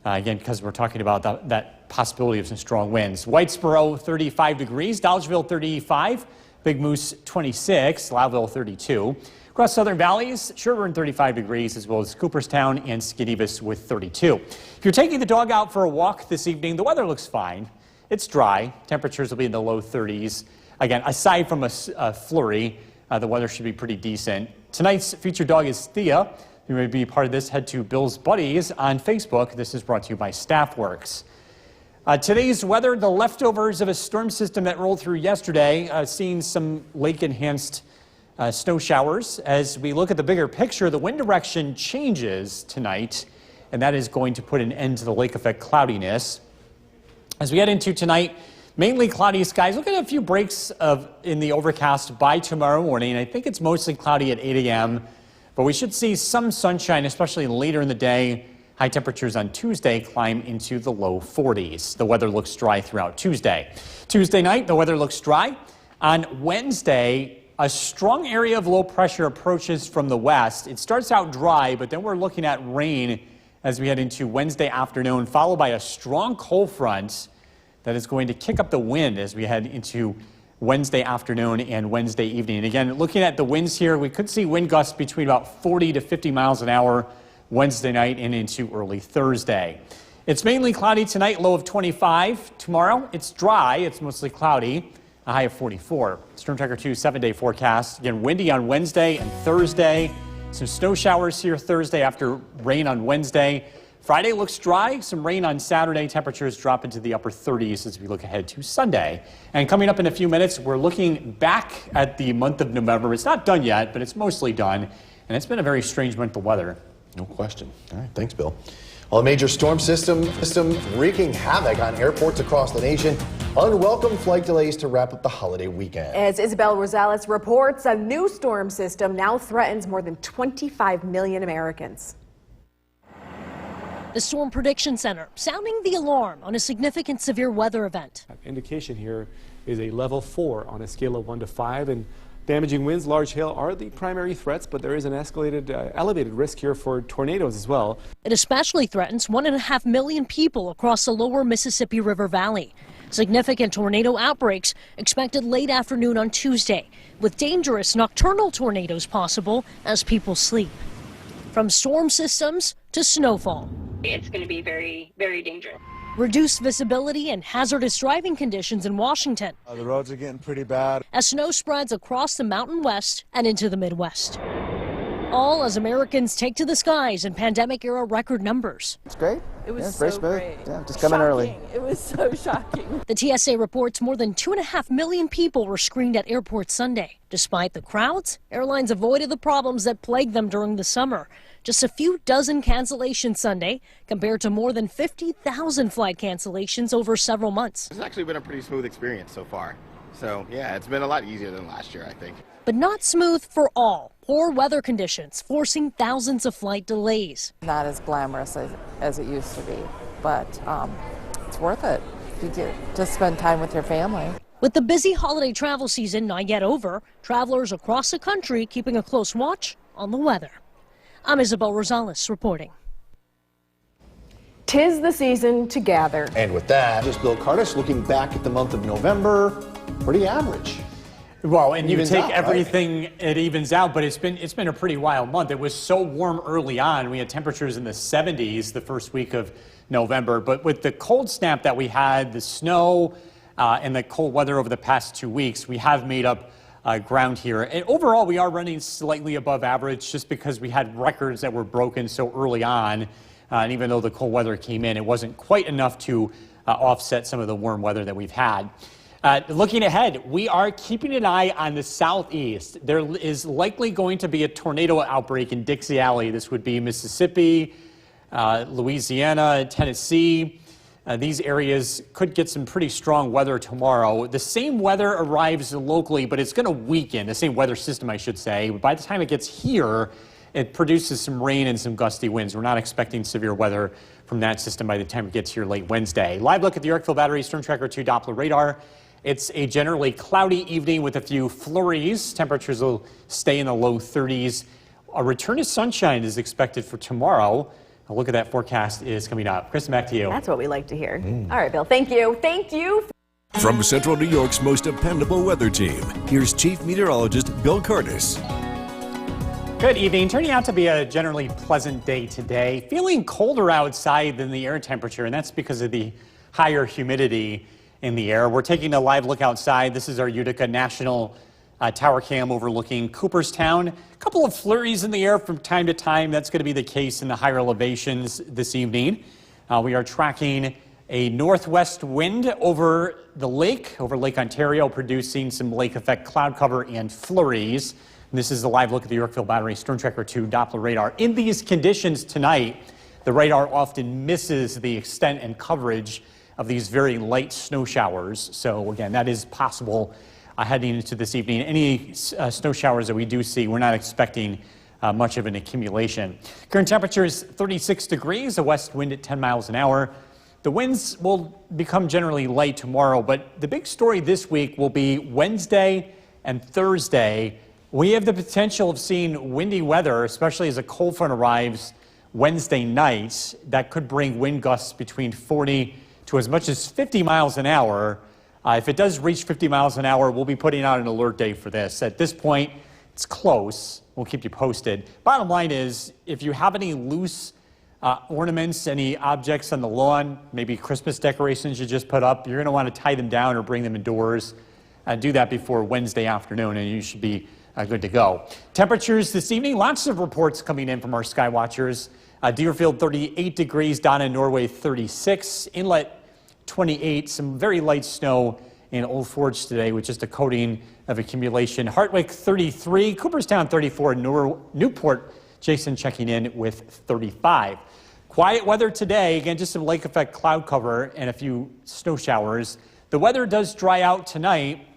Again, because we're talking about that possibility of some strong winds. Whitesboro, 35 degrees. Dolgeville, 35. Big Moose, 26. Loudville, 32. Across Southern Valleys, Sherburne, 35 degrees, as well as Cooperstown and Skidivas with 32. If you're taking the dog out for a walk this evening, the weather looks fine. It's dry. Temperatures will be in the low 30s. Again, aside from a flurry, the weather should be pretty decent. Tonight's featured dog is Thea. If you may be part of this, head to Bill's Buddies on Facebook. This is brought to you by Staffworks. Today's weather, the leftovers of a storm system that rolled through yesterday, seeing some lake-enhanced snow showers. As we look at the bigger picture, the wind direction changes tonight, and that is going to put an end to the lake effect cloudiness. As we head into tonight, mainly cloudy skies. Look at a few breaks in the overcast by tomorrow morning. I think it's mostly cloudy at 8 a.m., but we should see some sunshine, especially later in the day. High temperatures on Tuesday climb into the low 40s. The weather looks dry throughout Tuesday. Tuesday night, the weather looks dry. On Wednesday, a strong area of low pressure approaches from the west. It starts out dry, but then we're looking at rain as we head into Wednesday afternoon, followed by a strong cold front that is going to kick up the wind as we head into Wednesday afternoon and Wednesday evening. And again, looking at the winds here, we could see wind gusts between about 40 to 50 miles an hour Wednesday night and into early Thursday. It's mainly cloudy tonight, low of 25. Tomorrow, it's dry. It's mostly cloudy, a high of 44. Storm Tracker 2 7-day forecast. Again, windy on Wednesday and Thursday. Some snow showers here Thursday after rain on Wednesday. Friday looks dry. Some rain on Saturday. Temperatures drop into the upper 30s as we look ahead to Sunday. And coming up in a few minutes, we're looking back at the month of November. It's not done yet, but it's mostly done. And it's been a very strange month of weather. No question. All right, thanks, Bill. Well, a major storm system wreaking havoc on airports across the nation. Unwelcome flight delays to wrap up the holiday weekend. As Isabel Rosales reports, a new storm system now threatens more than 25 million Americans. The Storm Prediction Center sounding the alarm on a significant severe weather event. Indication here is a level 4 on a scale of 1 to 5, and damaging winds, large hail are the primary threats, but there is an elevated risk here for tornadoes as well. It especially threatens 1.5 million people across the lower Mississippi River Valley. Significant tornado outbreaks expected late afternoon on Tuesday, with dangerous nocturnal tornadoes possible as people sleep. From storm systems to snowfall. It's going to be very, very dangerous. Reduced visibility and hazardous driving conditions in Washington. The roads are getting pretty bad. As snow spreads across the Mountain West and into the Midwest. All as Americans take to the skies in pandemic-era record numbers. It's great. It was very so smooth. great. Yeah, just coming early. It was so shocking. The TSA reports more than 2.5 million people were screened at airports Sunday. Despite the crowds, airlines avoided the problems that plagued them during the summer. Just a few dozen cancellations Sunday compared to more than 50,000 flight cancellations over several months. It's actually been a pretty smooth experience so far. So yeah, it's been a lot easier than last year, I think. But not smooth for all. Poor weather conditions forcing thousands of flight delays. Not as glamorous as it used to be, but it's worth it. You get to spend time with your family. With the busy holiday travel season not yet over, travelers across the country keeping a close watch on the weather. I'm Isabel Rosales reporting. 'Tis the season to gather. And with that, just Bill Curtis looking back at the month of November, pretty average. Well, and you Evens take out, everything, right? It evens out, but it's been a pretty wild month. It was so warm early on. We had temperatures in the 70s the first week of November, but with the cold snap that we had, the snow and the cold weather over the past 2 weeks, we have made up ground here. And overall, we are running slightly above average just because we had records that were broken so early on. And even though the cold weather came in, it wasn't quite enough to offset some of the warm weather that we've had. Looking ahead, we are keeping an eye on the southeast. There is likely going to be a tornado outbreak in Dixie Alley. This would be Mississippi, Louisiana, Tennessee. These areas could get some pretty strong weather tomorrow. The same weather arrives locally, but it's going to weaken. The same weather system, I should say. By the time it gets here, it produces some rain and some gusty winds. We're not expecting severe weather from that system by the time it gets here late Wednesday. Live look at the Yorkville Battery Storm Tracker 2 Doppler radar. It's a generally cloudy evening with a few flurries. Temperatures will stay in the low 30s. A return to sunshine is expected for tomorrow. A look at that forecast is coming up. Kristen, back to you. That's what we like to hear. All right, Bill, thank you. Thank you. From Central New York's most dependable weather team, here's Chief Meteorologist Bill Curtis. Good evening. Turning out to be a generally pleasant day today. Feeling colder outside than the air temperature, and that's because of the higher humidity in the air. We're taking a live look outside. This is our Utica National Tower Cam overlooking Cooperstown. A couple of flurries in the air from time to time. That's going to be the case in the higher elevations this evening. We are tracking a northwest wind over Lake Ontario, producing some lake effect cloud cover and flurries. And this is the live look at the Yorkville Battery Storm Tracker 2 Doppler radar. In these conditions tonight, the radar often misses the extent and coverage of these very light snow showers. So again, that is possible heading into this evening. Any snow showers that we do see, we're not expecting much of an accumulation. Current temperature is 36 degrees, a west wind at 10 miles an hour. The winds will become generally light tomorrow, but the big story this week will be Wednesday and Thursday. We have the potential of seeing windy weather, especially as a cold front arrives Wednesday night. That could bring wind gusts between 40 to as much as 50 miles an hour. If it does reach 50 miles an hour, we'll be putting out an alert day for this. At this point, It's close. We'll keep you posted. Bottom line is, if you have any loose ornaments, any objects on the lawn, maybe Christmas decorations you just put up, you're going to want to tie them down or bring them indoors. Do that before Wednesday afternoon, and you should be good to go. Temperatures this evening, lots of reports coming in from our sky watchers. Deerfield 38 degrees, Donna, Norway 36, Inlet 28, some very light snow in Old Forge today with just a coating of accumulation. Hartwick 33, Cooperstown 34, Newport, Jason checking in with 35. Quiet weather today, again, just some lake effect cloud cover and a few snow showers. The weather does dry out tonight.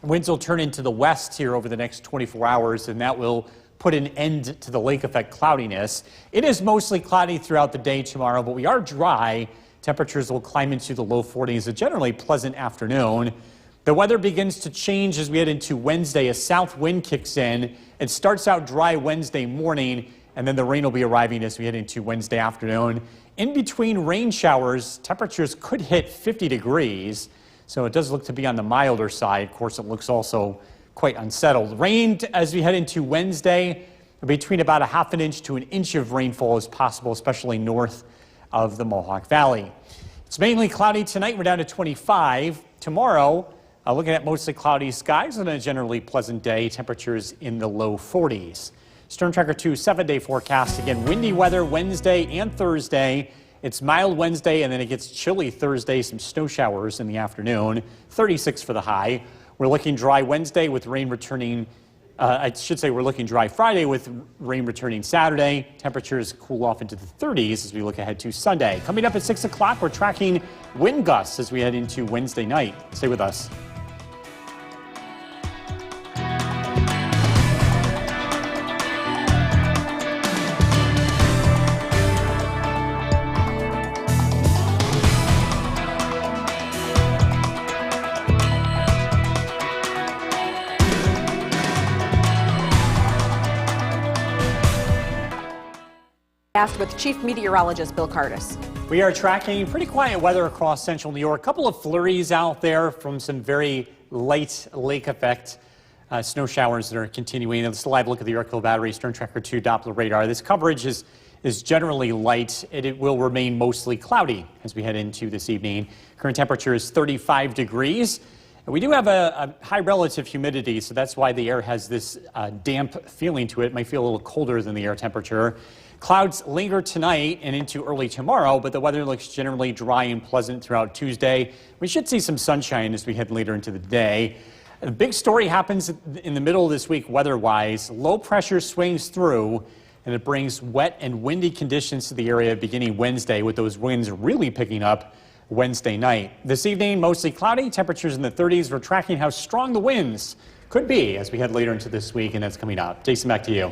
Winds will turn into the west here over the next 24 hours, and that will put an end to the lake effect cloudiness. It is mostly cloudy throughout the day tomorrow, but we are dry. Temperatures will climb into the low 40s, a generally pleasant afternoon. The weather begins to change as we head into Wednesday. A south wind kicks in. It starts out dry Wednesday morning, and then the rain will be arriving as we head into Wednesday afternoon. In between rain showers, temperatures could hit 50 degrees. So it does look to be on the milder side. Of course, it looks also quite unsettled. Rain as we head into Wednesday, between about a half an inch to an inch of rainfall is possible, especially north of the Mohawk Valley. It's mainly cloudy tonight. We're down to 25. Tomorrow, looking at mostly cloudy skies and a generally pleasant day. Temperatures in the low 40s. Storm Tracker 2 7-day forecast. Again, windy weather Wednesday and Thursday. It's mild Wednesday, and then it gets chilly Thursday, some snow showers in the afternoon, 36 for the high. We're looking dry Wednesday with rain returning, we're looking dry Friday with rain returning Saturday. Temperatures cool off into the 30s as we look ahead to Sunday. Coming up at 6 o'clock, we're tracking wind gusts as we head into Wednesday night. Stay with us. With Chief Meteorologist Bill Curtis. We are tracking pretty quiet weather across central New York. A couple of flurries out there from some very light lake effect snow showers that are continuing. Let's live look at the Yorkville Battery Storm Tracker 2 Doppler radar. This coverage is generally light. It will remain mostly cloudy as we head into this evening. Current temperature is 35 degrees. We do have a high relative humidity, so that's why the air has this damp feeling to it. It might feel a little colder than the air temperature. Clouds linger tonight and into early tomorrow, but the weather looks generally dry and pleasant throughout Tuesday. We should see some sunshine as we head later into the day. The big story happens in the middle of this week weather-wise. Low pressure swings through, and it brings wet and windy conditions to the area beginning Wednesday, with those winds really picking up Wednesday night. This evening, mostly cloudy, temperatures in the 30s. We're tracking how strong the winds could be as we head later into this week, and that's coming up. Jason, back to you.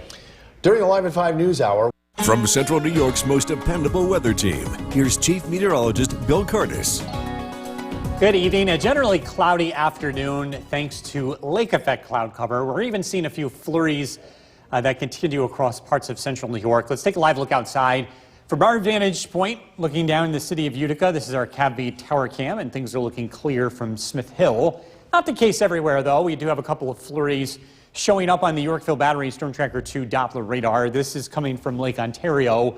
During the Live at 5 News Hour. From Central New York's most dependable weather team, here's Chief Meteorologist Bill Curtis. Good evening. A generally cloudy afternoon thanks to lake effect cloud cover. We're even seeing a few flurries that continue across parts of central New York. Let's take a live look outside. From our vantage point, looking down the city of Utica, this is our CAVV tower cam, and things are looking clear from Smith Hill. Not the case everywhere, though. We do have a couple of flurries showing up on the Yorkville Battery Storm Tracker 2 Doppler radar. This is coming from Lake Ontario.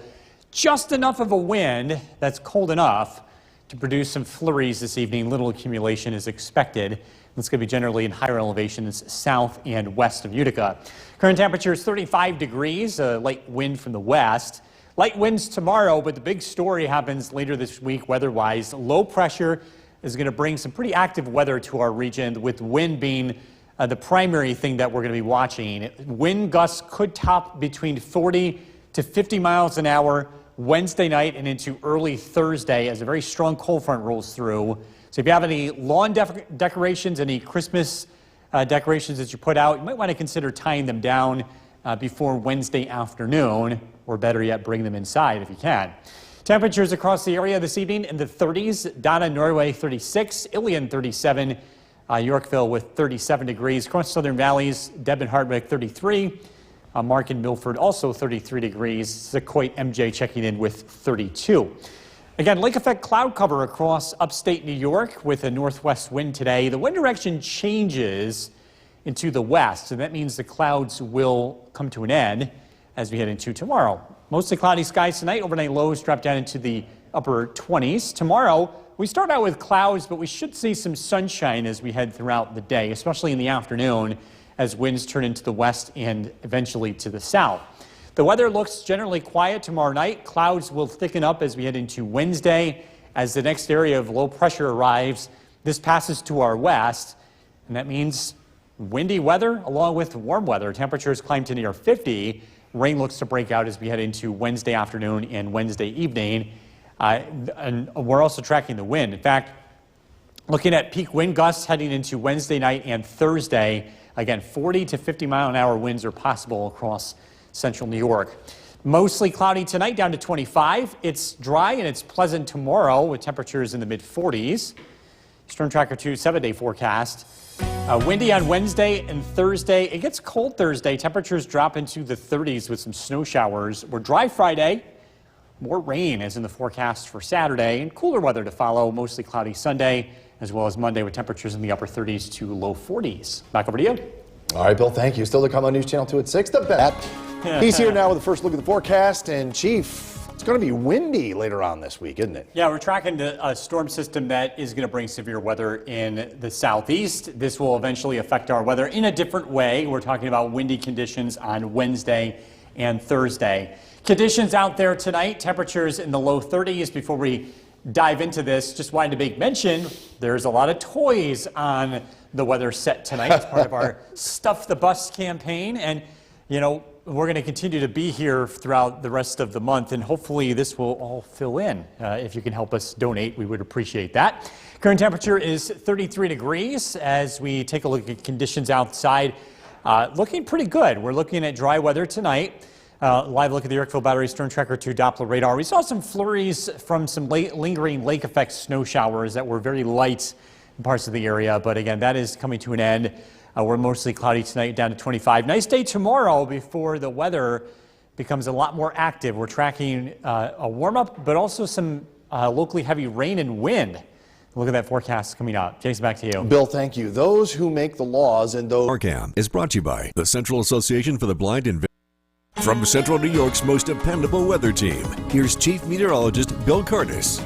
Just enough of a wind that's cold enough to produce some flurries this evening. Little accumulation is expected. It's going to be generally in higher elevations south and west of Utica. Current temperature is 35 degrees, a light wind from the west. Light winds tomorrow, but the big story happens later this week weather-wise. Low pressure is going to bring some pretty active weather to our region, with wind being the primary thing that we're going to be watching. Wind gusts could top between 40 to 50 miles an hour Wednesday night and into early Thursday as a very strong cold front rolls through. So if you have any lawn decorations, any Christmas decorations that you put out, you might want to consider tying them down before Wednesday afternoon, or better yet, bring them inside if you can. Temperatures across the area this evening in the 30s. Donna, Norway 36, Ilion 37, Yorkville with 37 degrees. Across Southern Valleys, Deb and Hardwick 33. Mark and Milford also 33 degrees. Sequoia MJ checking in with 32. Again, lake effect cloud cover across upstate New York with a northwest wind today. The wind direction changes into the west, and that means the clouds will come to an end as we head into tomorrow. Mostly cloudy skies tonight. Overnight lows drop down into the upper 20s. Tomorrow, we start out with clouds, but we should see some sunshine as we head throughout the day, especially in the afternoon as winds turn into the west and eventually to the south. The weather looks generally quiet tomorrow night. Clouds will thicken up as we head into Wednesday. As the next area of low pressure arrives, this passes to our west, and that means windy weather along with warm weather. Temperatures climb to near 50. Rain looks to break out as we head into Wednesday afternoon and Wednesday evening. And we're also tracking the wind. In fact, looking at peak wind gusts heading into Wednesday night and Thursday, again, 40 to 50 mile an hour winds are possible across central New York. Mostly cloudy tonight, down to 25. It's dry and it's pleasant tomorrow with temperatures in the mid 40s. Storm Tracker 2 7-day forecast. Windy on Wednesday and Thursday. It gets cold Thursday. Temperatures drop into the 30s with some snow showers. We're dry Friday. More rain is in the forecast for Saturday, and cooler weather to follow. Mostly cloudy Sunday, as well as Monday with temperatures in the upper 30s to low 40s. Back over to you. All right, Bill, thank you. Still to come on News Channel 2 at 6. The bet. He's here now with the first look at the forecast. And, Chief, it's going to be windy later on this week, isn't it? Yeah, we're tracking a storm system that is going to bring severe weather in the southeast. This will eventually affect our weather in a different way. We're talking about windy conditions on Wednesday and Thursday. Conditions out there tonight, temperatures in the low 30s. Before we dive into this, just wanted to make mention, there's a lot of toys on the weather set tonight as part of our Stuff the Bus campaign. And, you know, we're going to continue to be here throughout the rest of the month, and hopefully this will all fill in. If you can help us donate, we would appreciate that. Current temperature is 33 degrees as we take a look at conditions outside. Looking pretty good. We're looking at dry weather tonight. Live look at the Yorkville Battery Storm Tracker 2 Doppler radar. We saw some flurries from some lingering lake effect snow showers that were very light in parts of the area, but again, that is coming to an end. We're mostly cloudy tonight, down to 25. Nice day tomorrow before the weather becomes a lot more active. We're tracking a warm-up, but also some locally heavy rain and wind. Look at that forecast coming up. Jason, back to you. Bill, thank you. Those who make the laws and those... Orcam is brought to you by the Central Association for the Blind and From Central New York's most dependable weather team, here's Chief Meteorologist Bill Curtis.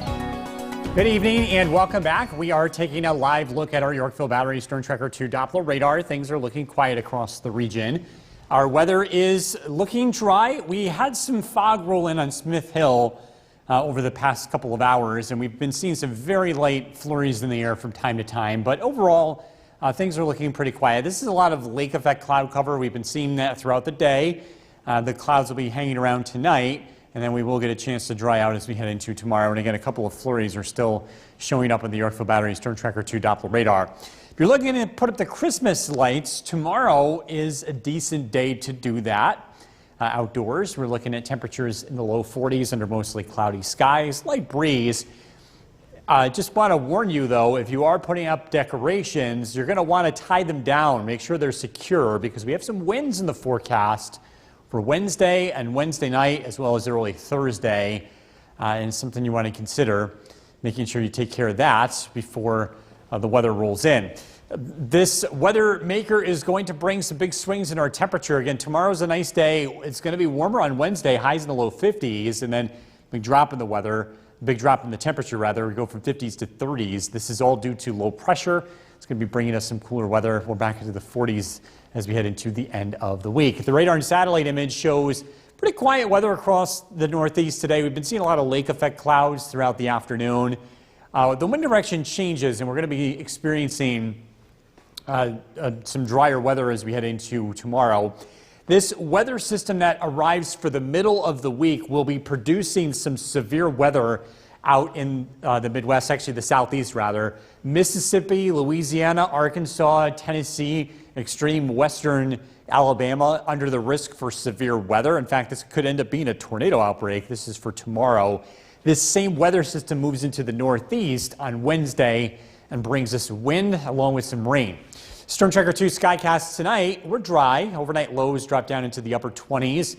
Good evening and welcome back. We are taking a live look at our Yorkville Battery Storm Tracker 2 Doppler radar. Things are looking quiet across the region. Our weather is looking dry. We had some fog roll in on Smith Hill over the past couple of hours, and we've been seeing some very light flurries in the air from time to time. But overall, things are looking pretty quiet. This is a lot of lake effect cloud cover. We've been seeing that throughout the day. The clouds will be hanging around tonight, and then we will get a chance to dry out as we head into tomorrow. And again, a couple of flurries are still showing up on the Yorkville Battery Storm Tracker 2 Doppler radar. If you're looking to put up the Christmas lights, tomorrow is a decent day to do that. Outdoors, we're looking at temperatures in the low 40s under mostly cloudy skies, light breeze. Just want to warn you, though, if you are putting up decorations, you're going to want to tie them down, make sure they're secure, because we have some winds in the forecast for Wednesday and Wednesday night, as well as early Thursday, and something you want to consider, making sure you take care of that before the weather rolls in. This weather maker is going to bring some big swings in our temperature. Again, tomorrow's a nice day. It's going to be warmer on Wednesday, highs in the low 50s, and then big drop in the weather, big drop in the temperature rather. We go from 50s to 30s. This is all due to low pressure. It's going to be bringing us some cooler weather. We're back into the 40s as we head into the end of the week. The radar and satellite image shows pretty quiet weather across the Northeast today. We've been seeing a lot of lake effect clouds throughout the afternoon. The wind direction changes, and we're going to be experiencing some drier weather as we head into tomorrow. This weather system that arrives for the middle of the week will be producing some severe weather out in the Midwest, actually the Southeast rather. Mississippi, Louisiana, Arkansas, Tennessee, extreme western Alabama under the risk for severe weather. In fact, this could end up being a tornado outbreak. This is for tomorrow. This same weather system moves into the Northeast on Wednesday and brings us wind along with some rain. Storm Tracker 2 skycast tonight. We're dry. Overnight lows drop down into the upper 20s.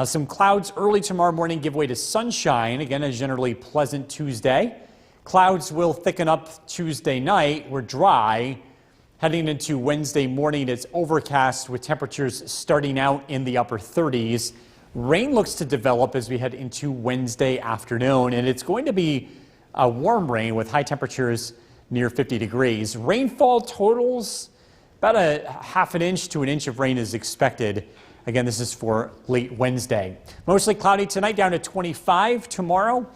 Some clouds early tomorrow morning give way to sunshine. Again, a generally pleasant Tuesday. Clouds will thicken up Tuesday night. We're dry. Heading into Wednesday morning, it's overcast with temperatures starting out in the upper 30s. Rain looks to develop as we head into Wednesday afternoon, and it's going to be a warm rain with high temperatures near 50 degrees. Rainfall totals about a half an inch to an inch of rain is expected. Again, this is for late Wednesday. Mostly cloudy tonight, down to 25 tomorrow.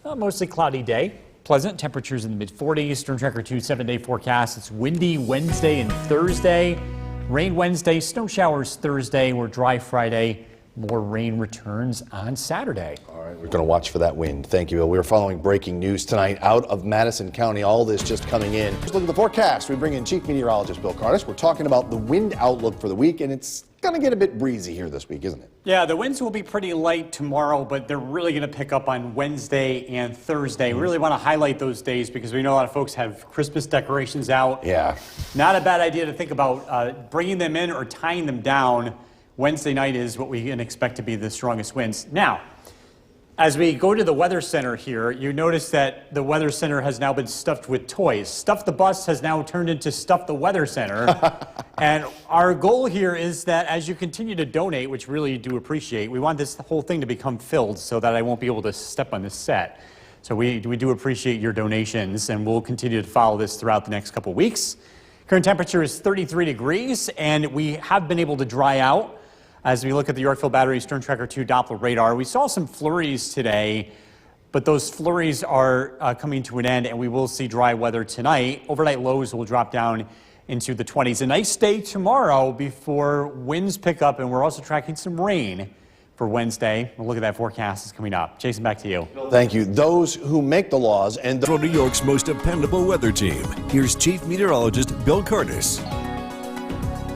Mostly cloudy day. Pleasant temperatures in the mid-40s. Storm Tracker 2 7-day forecast. It's windy Wednesday and Thursday. Rain Wednesday, snow showers Thursday. We're dry Friday. More rain returns on Saturday. All right, we're going to watch for that wind. Thank you, Bill. We are following breaking news tonight out of Madison County. All this just coming in. Let's look at the forecast. We bring in Chief Meteorologist Bill Curtis. We're talking about the wind outlook for the week, and it's going to get a bit breezy here this week, isn't it? Yeah, the winds will be pretty light tomorrow, but they're really going to pick up on Wednesday and Thursday. We really want to highlight those days because we know a lot of folks have Christmas decorations out. Yeah. Not a bad idea to think about bringing them in or tying them down. Wednesday night is what we can expect to be the strongest winds. Now, as we go to the Weather Center here, you notice that the Weather Center has now been stuffed with toys. Stuff the Bus has now turned into Stuff the Weather Center. And our goal here is that as you continue to donate, which really do appreciate, we want this whole thing to become filled so that I won't be able to step on this set. So we do appreciate your donations, and we'll continue to follow this throughout the next couple of weeks. Current temperature is 33 degrees, and we have been able to dry out. As we look at the Yorkville Battery Storm Tracker 2 Doppler radar, we saw some flurries today, but those flurries are coming to an end, and we will see dry weather tonight. Overnight lows will drop down into the 20s. A nice day tomorrow before winds pick up, and we're also tracking some rain for Wednesday. We'll look at that forecast. It's coming up. Jason, back to you. Thank you. Those who make the laws and Central New York's most dependable weather team. Here's Chief Meteorologist Bill Curtis.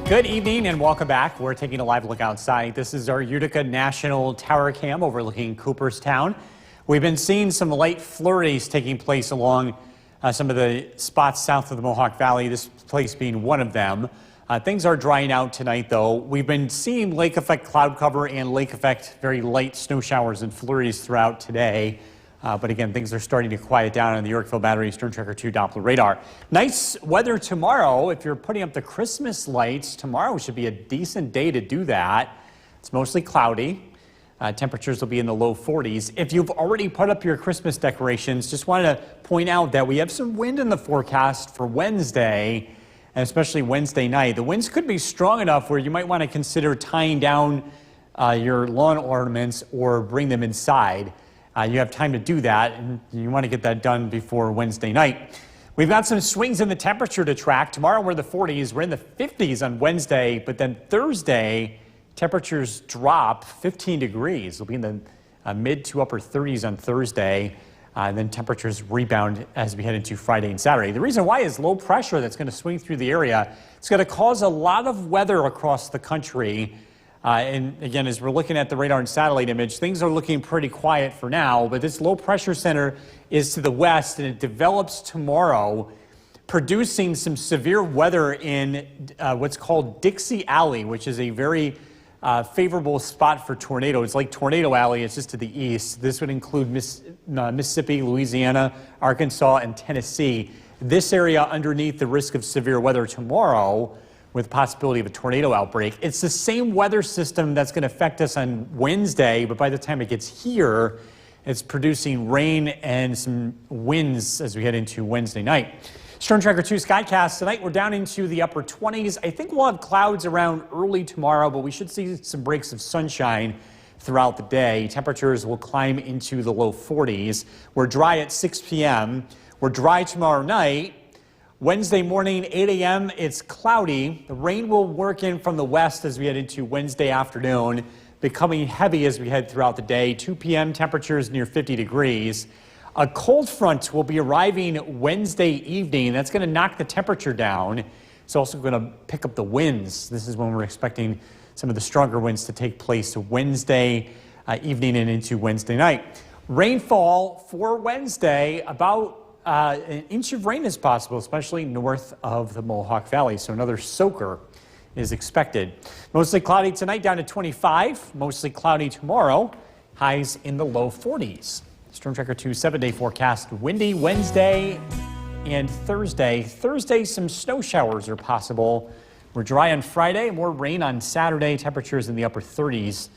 Good evening and welcome back. We're taking a live look outside. This is our Utica National Tower Cam overlooking Cooperstown. We've been seeing some light flurries taking place along some of the spots south of the Mohawk Valley, this place being one of them. Things are drying out tonight, though. We've been seeing lake effect cloud cover and lake effect very light snow showers and flurries throughout today. But again, things are starting to quiet down on the Yorkville Battery Storm Tracker 2 Doppler radar. Nice weather tomorrow. If you're putting up the Christmas lights, tomorrow should be a decent day to do that. It's mostly cloudy. Temperatures will be in the low 40s. If you've already put up your Christmas decorations, just wanted to point out that we have some wind in the forecast for Wednesday, and especially Wednesday night. The winds could be strong enough where you might want to consider tying down your lawn ornaments or bring them inside. You have time to do that, and you want to get that done before Wednesday night. We've got some swings in the temperature to track. Tomorrow we're in the 40s. We're in the 50s on Wednesday, but then Thursday, temperatures drop 15 degrees. We'll be in the mid to upper 30s on Thursday. And then temperatures rebound as we head into Friday and Saturday. The reason why is low pressure that's going to swing through the area. It's going to cause a lot of weather across the country. And again, as we're looking at the radar and satellite image, things are looking pretty quiet for now, but this low pressure center is to the west and it develops tomorrow, producing some severe weather in what's called Dixie Alley, which is a very favorable spot for tornado. It's like Tornado Alley, it's just to the east. This would include Mississippi, Louisiana, Arkansas, and Tennessee. This area underneath the risk of severe weather tomorrow, with the possibility of a tornado outbreak. It's the same weather system that's going to affect us on Wednesday, but by the time it gets here, it's producing rain and some winds as we head into Wednesday night. Storm Tracker 2 Skycast tonight, we're down into the upper 20s. I think we'll have clouds around early tomorrow, but we should see some breaks of sunshine throughout the day. Temperatures will climb into the low 40s. We're dry at 6 p.m. We're dry tomorrow night. Wednesday morning, 8 a.m., it's cloudy. The rain will work in from the west as we head into Wednesday afternoon, becoming heavy as we head throughout the day. 2 p.m., temperatures near 50 degrees. A cold front will be arriving Wednesday evening. That's going to knock the temperature down. It's also going to pick up the winds. This is when we're expecting some of the stronger winds to take place Wednesday evening and into Wednesday night. Rainfall for Wednesday, about an inch of rain is possible, especially north of the Mohawk Valley. So another soaker is expected. Mostly cloudy tonight, down to 25. Mostly cloudy tomorrow, highs in the low 40s. Storm Tracker 2 7-day forecast. Windy Wednesday and Thursday. Thursday, some snow showers are possible. We're dry on Friday, more rain on Saturday. Temperatures in the upper 30s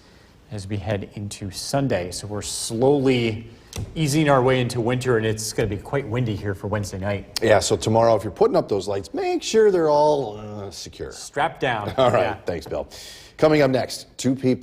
as we head into Sunday. So we're slowly easing our way into winter, and it's going to be quite windy here for Wednesday night. Yeah, so tomorrow, if you're putting up those lights, make sure they're all secure. Strapped down. All right, Yeah. thanks, Bill. Coming up next, two people